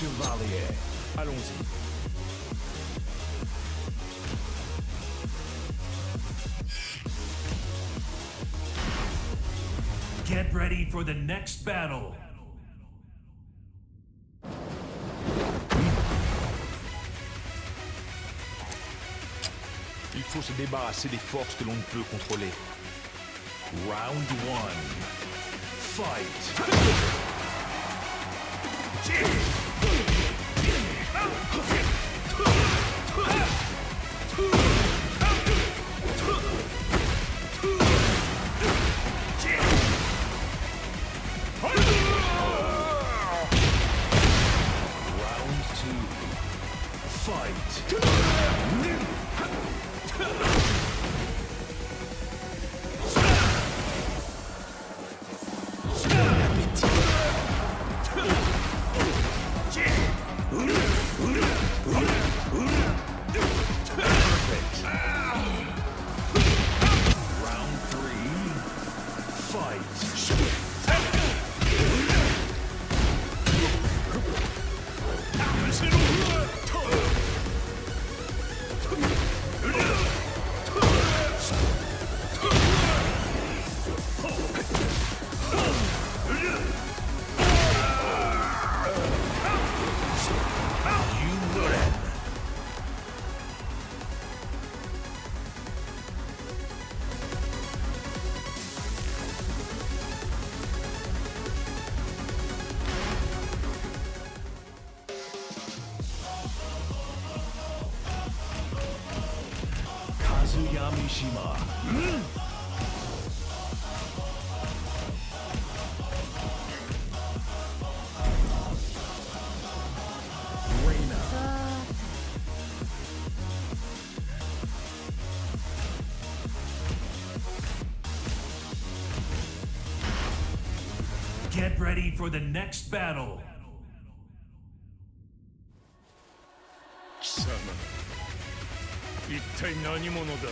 Chevalier. Allons-y. Get ready for the next battle. Il faut se débarrasser des forces que l'on ne peut contrôler. Round 1. Fight! Mishima. Reina. Get ready for the next battle. 貴様一体何者だ。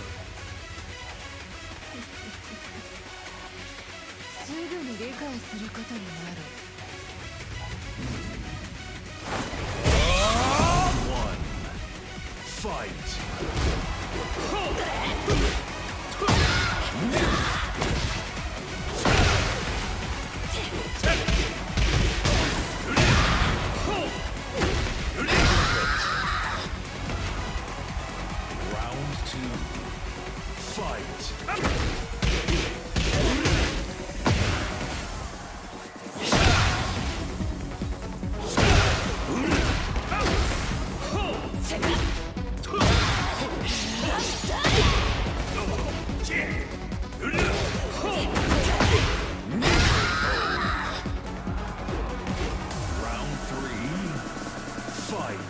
すぐに理解することになる。One. Fight. Round 2. Fight. Round 3. Fight.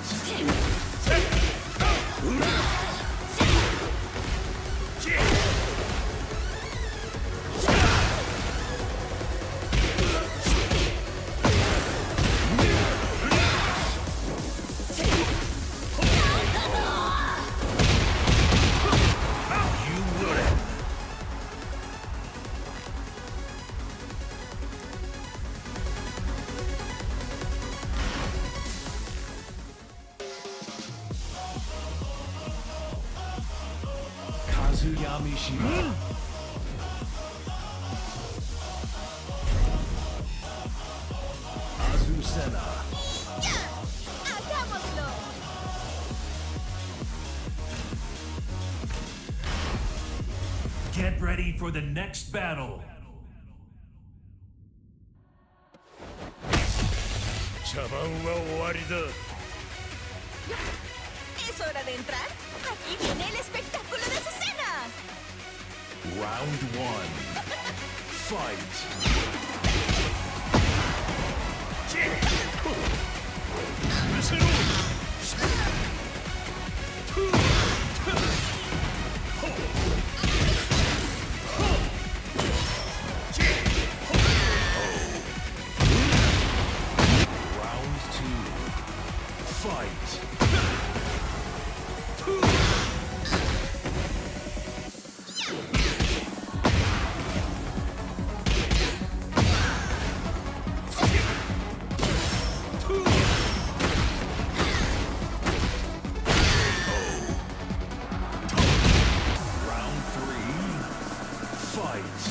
You win. Kazuya Mishima. Azucena. ¡Hagámoslo! Get ready for the next battle. 茶番は終わりだ。 ¿Es hora de entrar? Aquí viene el espectáculo de Azucena. Round 1. Fight. Round 2. Fight. Round 3. Fight.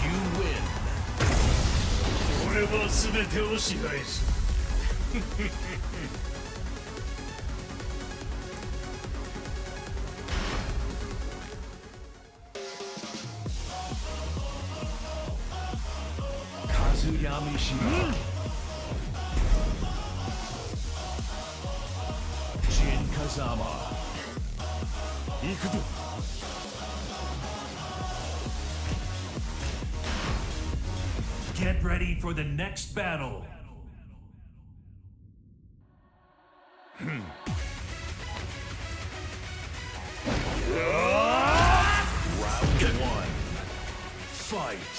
You win. 俺は全てを支配する。Kazuya Mishima. Jin Kazama. 行くぞ。 Get ready for the next battle. Round 1. Fight.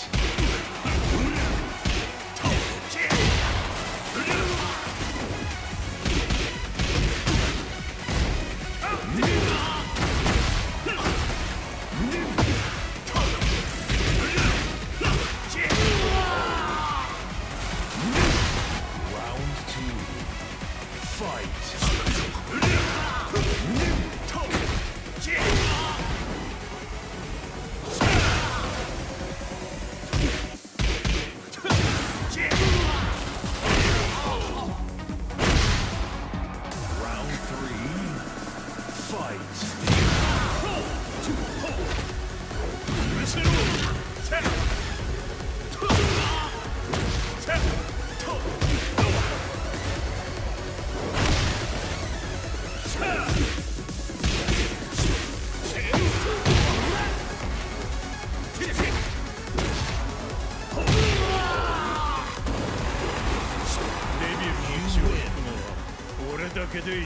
俺だけでいい。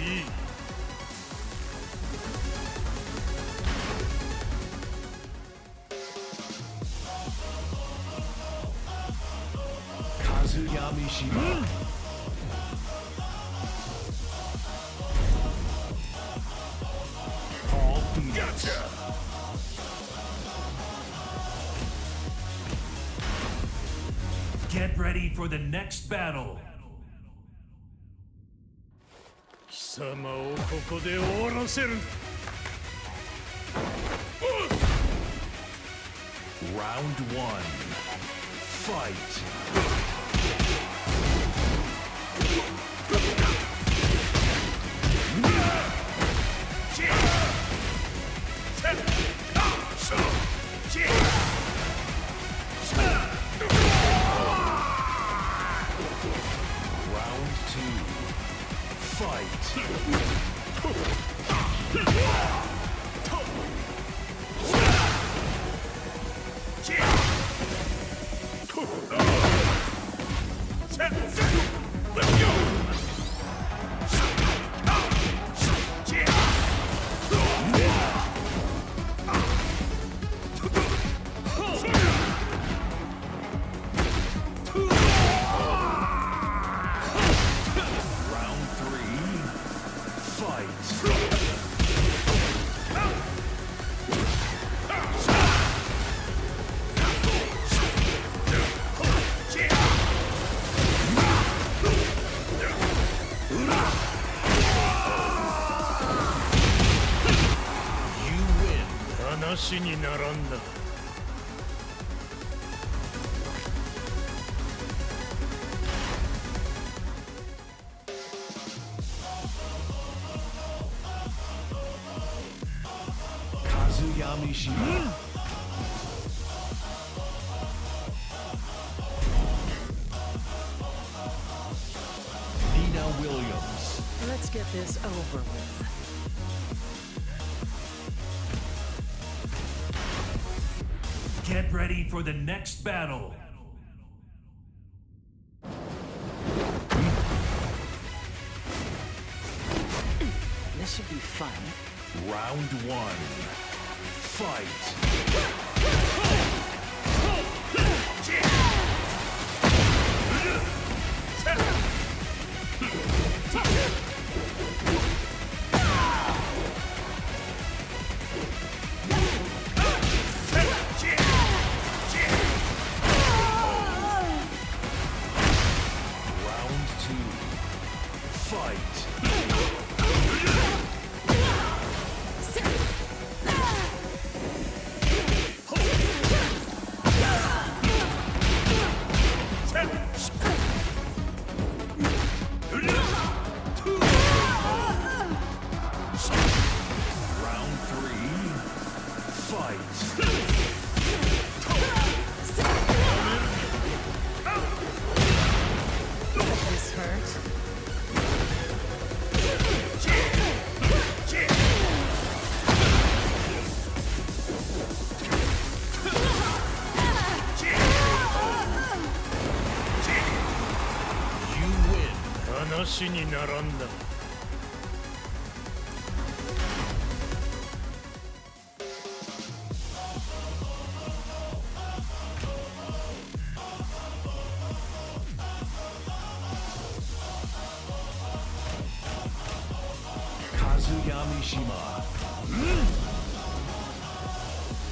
Get ready for the next battle. 貴様をここで終わらせる。Round 1. Fight. Round 2. Fight. Round 3. Fight. You win. 話にならんだ。Mishima. Nina Williams. Let's get this over with. Get ready for the next battle. This should be fun. Round 1. Fight. Round 2. Fight. Round 3. Fight. This hurt. You win. 話にならんだ。Kazuya Mishima.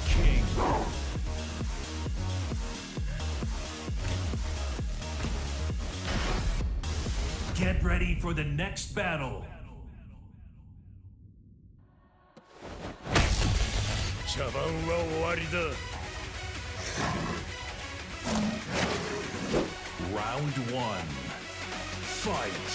King. Get ready for the next battle. 茶番は終わりだ。Round 1. Fight.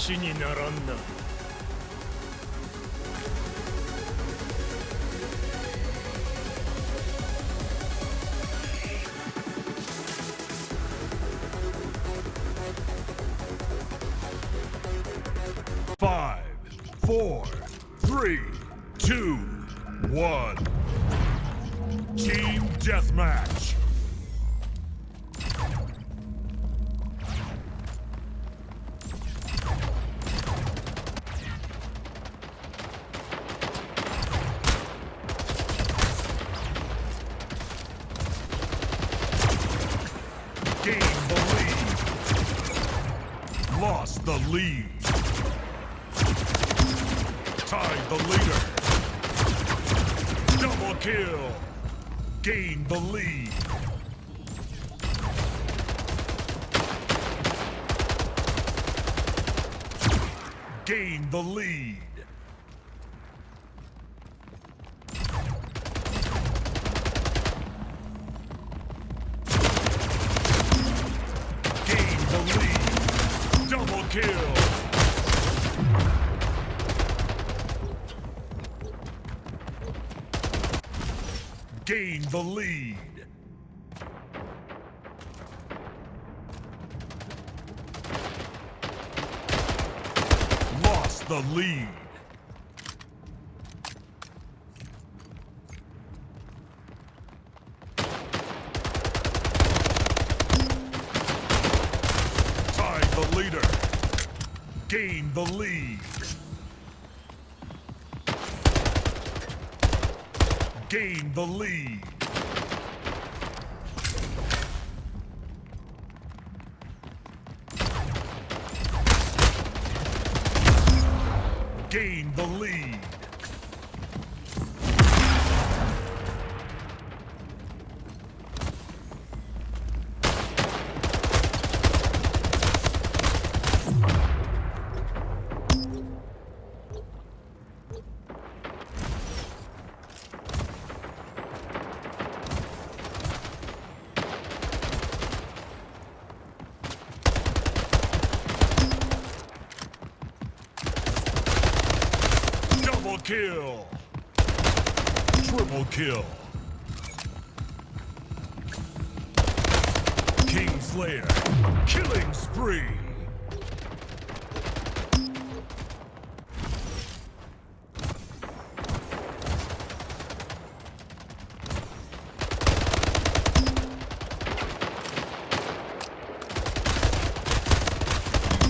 話にならんな。5, 4, 3, 2, 1. Team Deathmatch. Gained the lead. Lost the lead. Tied the leader. Double kill. Gained the lead. Gained the lead. Gained the lead. Double kill. Gained the lead. Lost the lead. Tied the leader. Gained the lead. Gained the lead. Gained the lead. Double kill. Triple kill. King Slayer. Killing spree.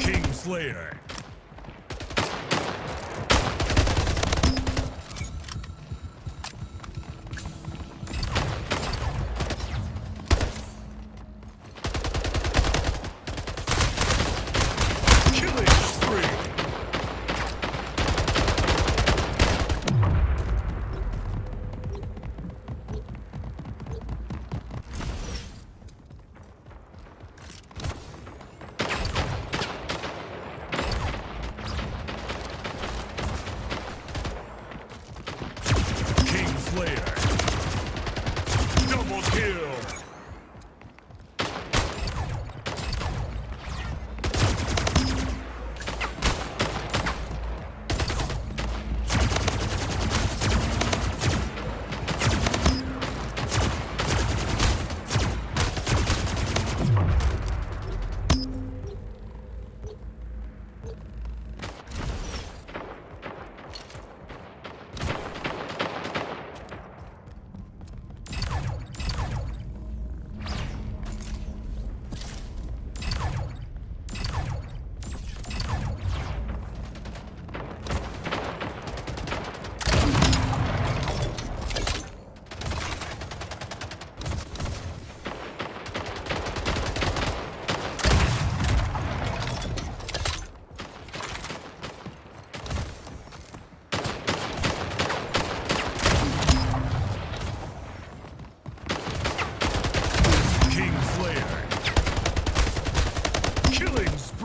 King Slayer. Killing spree. King Slayer. Double kill.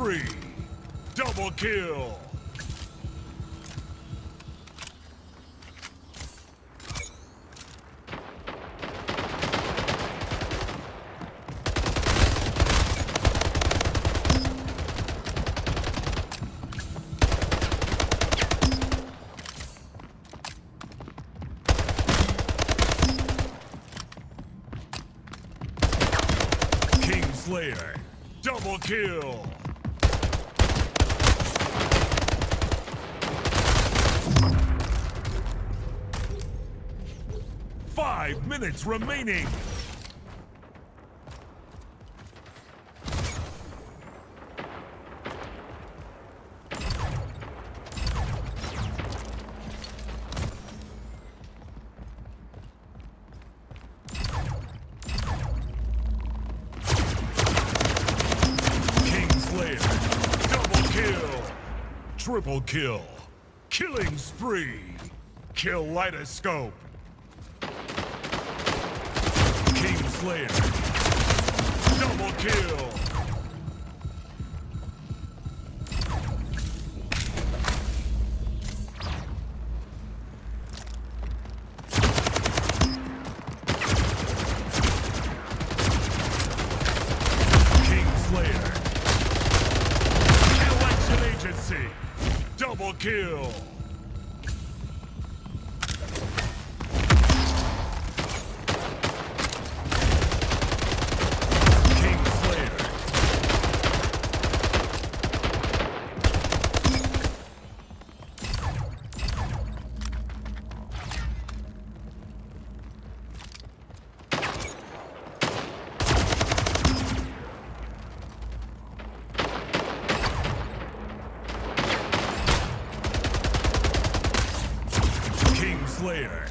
spree. Double kill. Slayer, double kill. Five minutes remaining. Triple kill. Killing spree. Kaleidoscope. King Slayer. Double kill. King Slayer. Election Agency. Double kill! King Slayer. Slayer,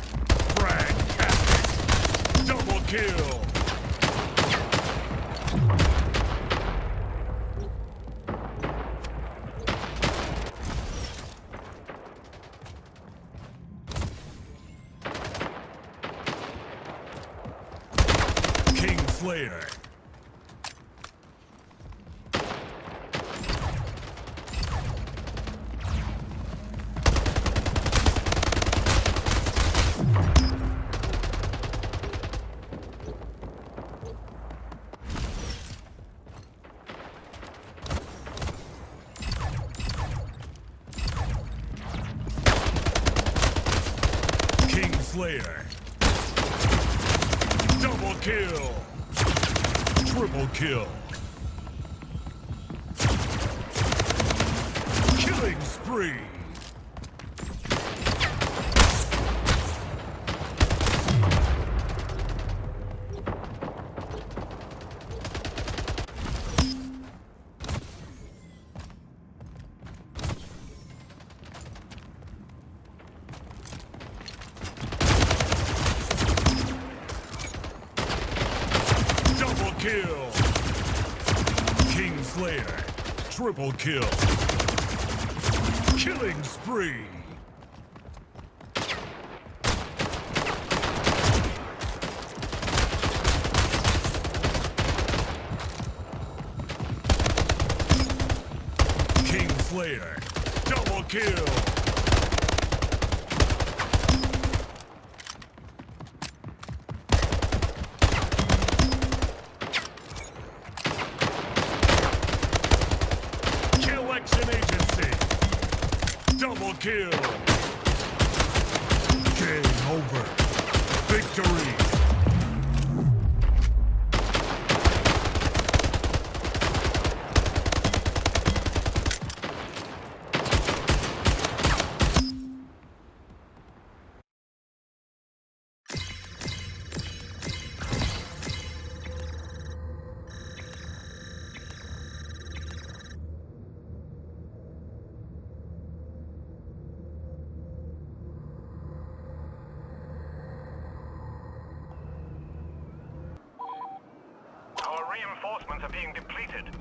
frag casket, double kill. King Slayer. Slayer. Double kill. Triple kill. Killing spree. Kill. King Slayer. Triple kill. Killing spree. King Slayer. Double kill. Double kill. Game over. Victory. Reinforcements are being depleted.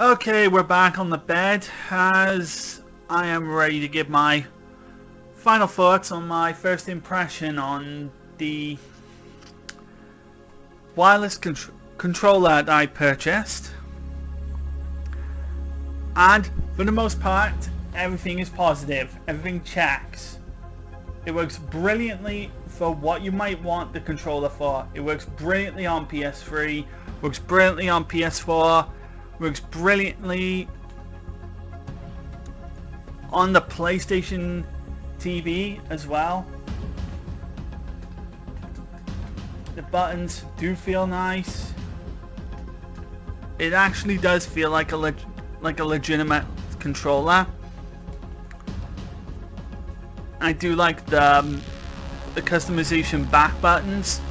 Okay, we're back on the bed as I am ready to give my final thoughts on my first impression on the wireless controller that I purchased. And for the most part, everything is positive. Everything checks. It works brilliantly for what you might want the controller for. It works brilliantly on PS3, works brilliantly on PS4, works brilliantly on the PlayStation TV as well. The buttons do feel nice. It actually does feel like a legitimate controller. I do like the customization back buttons,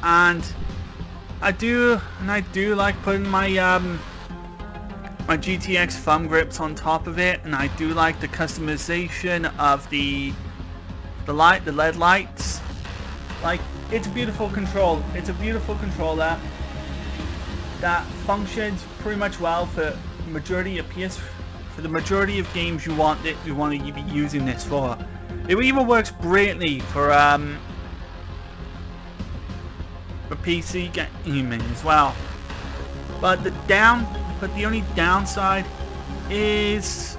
and I do like putting my my GTX thumb grips on top of it, and I do like the customization of the LED lights. Like, it's a beautiful control. It's a beautiful controller that functions pretty much well for the majority of games you want to be using this for. It even works brilliantly for PC gaming as well. But the only downside is,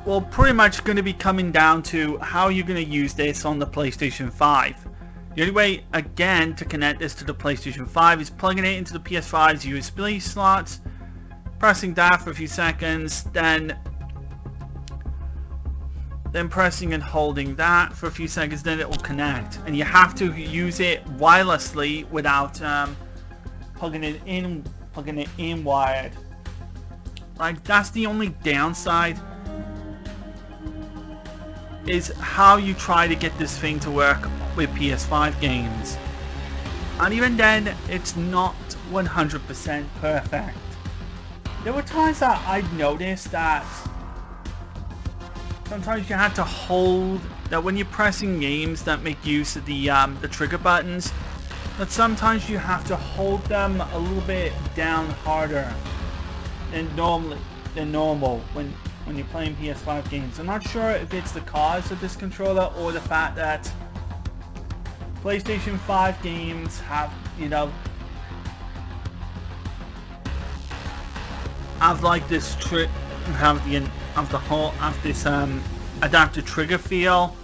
well, pretty much going to be coming down to how you're going to use this on the PlayStation 5. The only way, again, to connect this to the PlayStation 5 is plugging it into the PS5's USB slots, pressing that for a few seconds, then pressing and holding that for a few seconds, then it will connect. And you have to use it wirelessly without plugging it in wired. Like, that's the only downside, is how you try to get this thing to work with PS5 games. And even then, it's not 100% perfect. There were times that I'd noticed that sometimes you had to hold, that when you're pressing games that make use of the trigger buttons, that sometimes you have to hold them a little bit down harder than normal when you're playing PS5 games. I'm not sure if it's the cause of this controller or the fact that PlayStation 5 games have, have like this this adaptive trigger feel.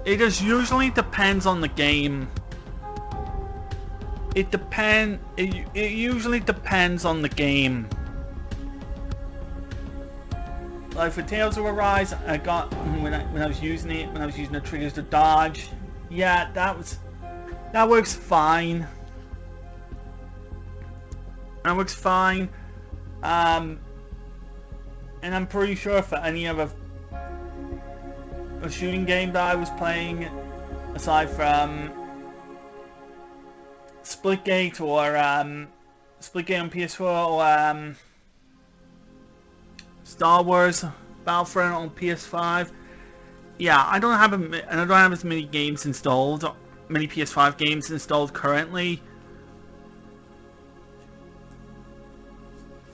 It just usually depends on the game. It usually depends on the game. Like for Tales of Arise, I got when I was using the triggers to dodge. Yeah, that works fine. That works fine. And I'm pretty sure for any other shooting game that I was playing, aside from Splitgate or Splitgate on PS4 or Star Wars Battlefront on PS5, yeah, I don't have as many games installed, many PS5 games installed currently.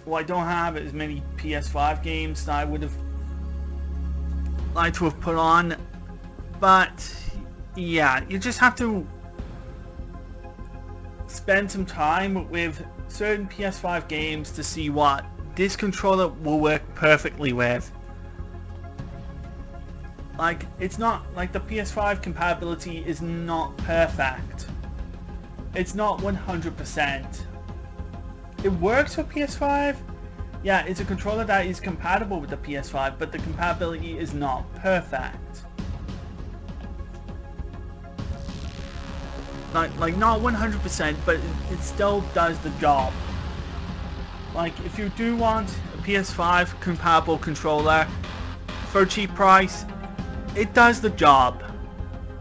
Well, I don't have as many PS5 games that I would have liked to have put on, but yeah, you just have to spend some time with certain PS5 games to see what this controller will work perfectly with. Like, it's not like the PS5 compatibility is not perfect. It's not 100%. It works with PS5. Yeah, it's a controller that is compatible with the PS5, but the compatibility is not perfect. Like not 100%, but it still does the job. Like, if you do want a PS5 compatible controller for a cheap price, it does the job.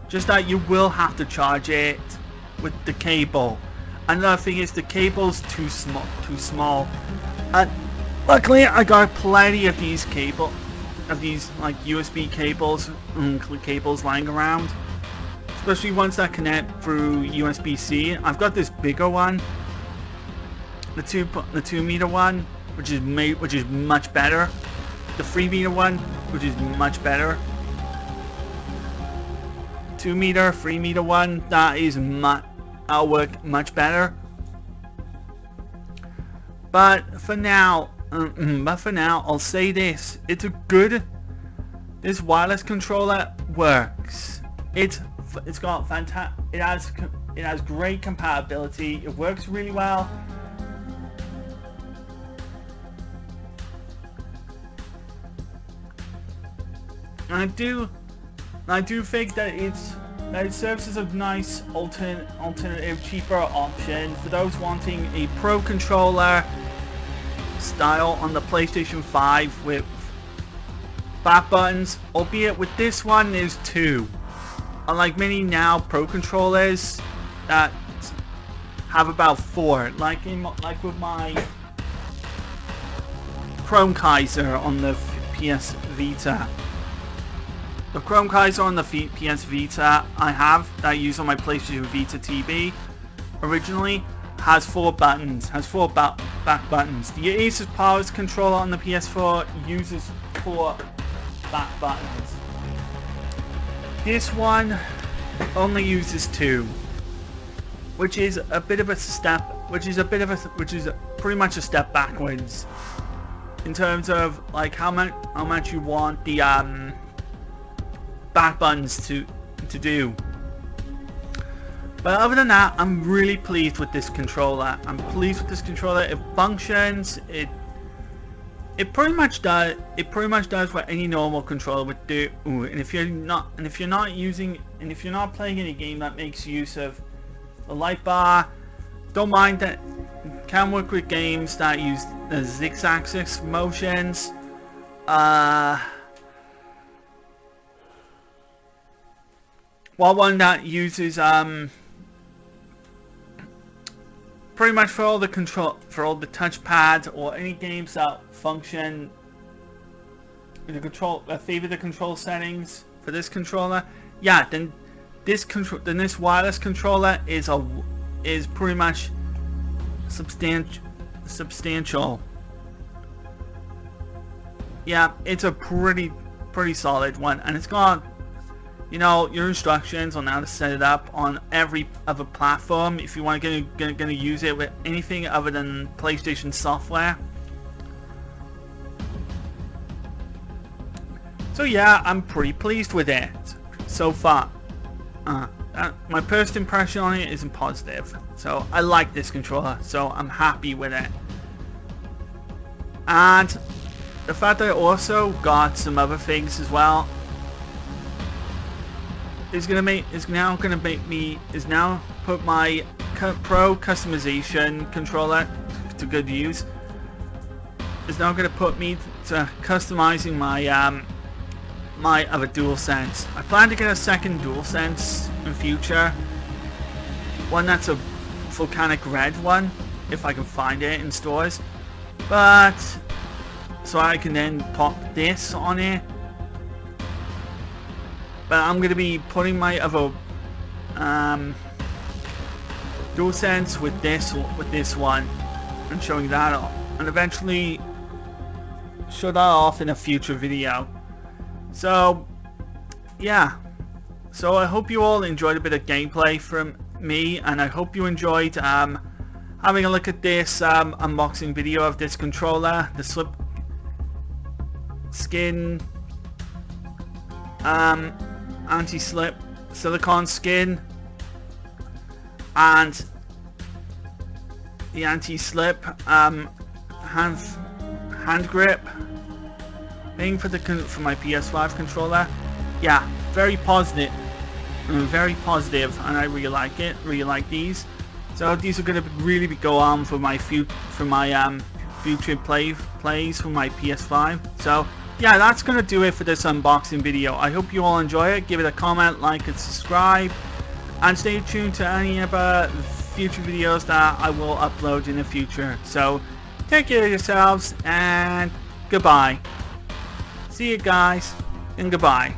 Just that you will have to charge it with the cable. Another thing is the cable's too small. And luckily, I got plenty of these like USB cables lying around. especially ones that connect through USB-C. I've got this bigger one, the 2 meter one, which is much better. The 3 meter one, which is much better. 2 meter, 3 meter one, that'll work much better. But for now, I'll say this: this wireless controller works. It's got fantastic. It has great compatibility. It works really well. And I do think that it serves as a nice alternative, cheaper option for those wanting a Pro controller style on the PlayStation 5 with back buttons, albeit with this one there's 2. Unlike many now Pro controllers that have about 4, like with my Chrome Kaiser on the PS Vita. The Chrome Kaiser on the PS Vita that I use on my PlayStation Vita TV originally has 4 buttons, back buttons. The Asus Powers controller on the PS4 uses 4 back buttons. This one only uses 2, which is pretty much a step backwards in terms of like how much you want the back buttons to do. But other than that, I'm really pleased with this controller. It functions. It pretty much does. It pretty much does what any normal controller would do. And if you're not playing any game that makes use of the light bar, don't mind that. It can work with games that use the Z-axis motions. While one that uses pretty much for all the touchpads or any games that function favor the control settings for this controller, yeah, then this wireless controller is pretty much substantial. Yeah, it's a pretty solid one, and it's got your instructions on how to set it up on every other platform if you want to use it with anything other than PlayStation software. So yeah, I'm pretty pleased with it so far. My first impression on it isn't positive, so I like this controller, so I'm happy with it. And the fact that I also got some other things as well is now put my Pro customization controller to good use. Is now going to put me to customizing my my other DualSense. I plan to get a second DualSense in future. One that's a volcanic red one, if I can find it in stores. But so I can then pop this on it. But I'm going to be putting my other DualSense with this one and showing that off, and eventually show that off in a future video. So yeah, so I hope you all enjoyed a bit of gameplay from me, and I hope you enjoyed having a look at this unboxing video of this controller, the slip skin anti-slip silicone skin and the anti-slip hand grip thing for my PS5 controller. Yeah, very positive, and I really like it. Really like these. So these are going to really go on for my future plays for my PS5. So yeah, that's going to do it for this unboxing video. I hope you all enjoy it. Give it a comment, like, and subscribe. And stay tuned to any other future videos that I will upload in the future. So, take care of yourselves, and goodbye. See you guys, and goodbye.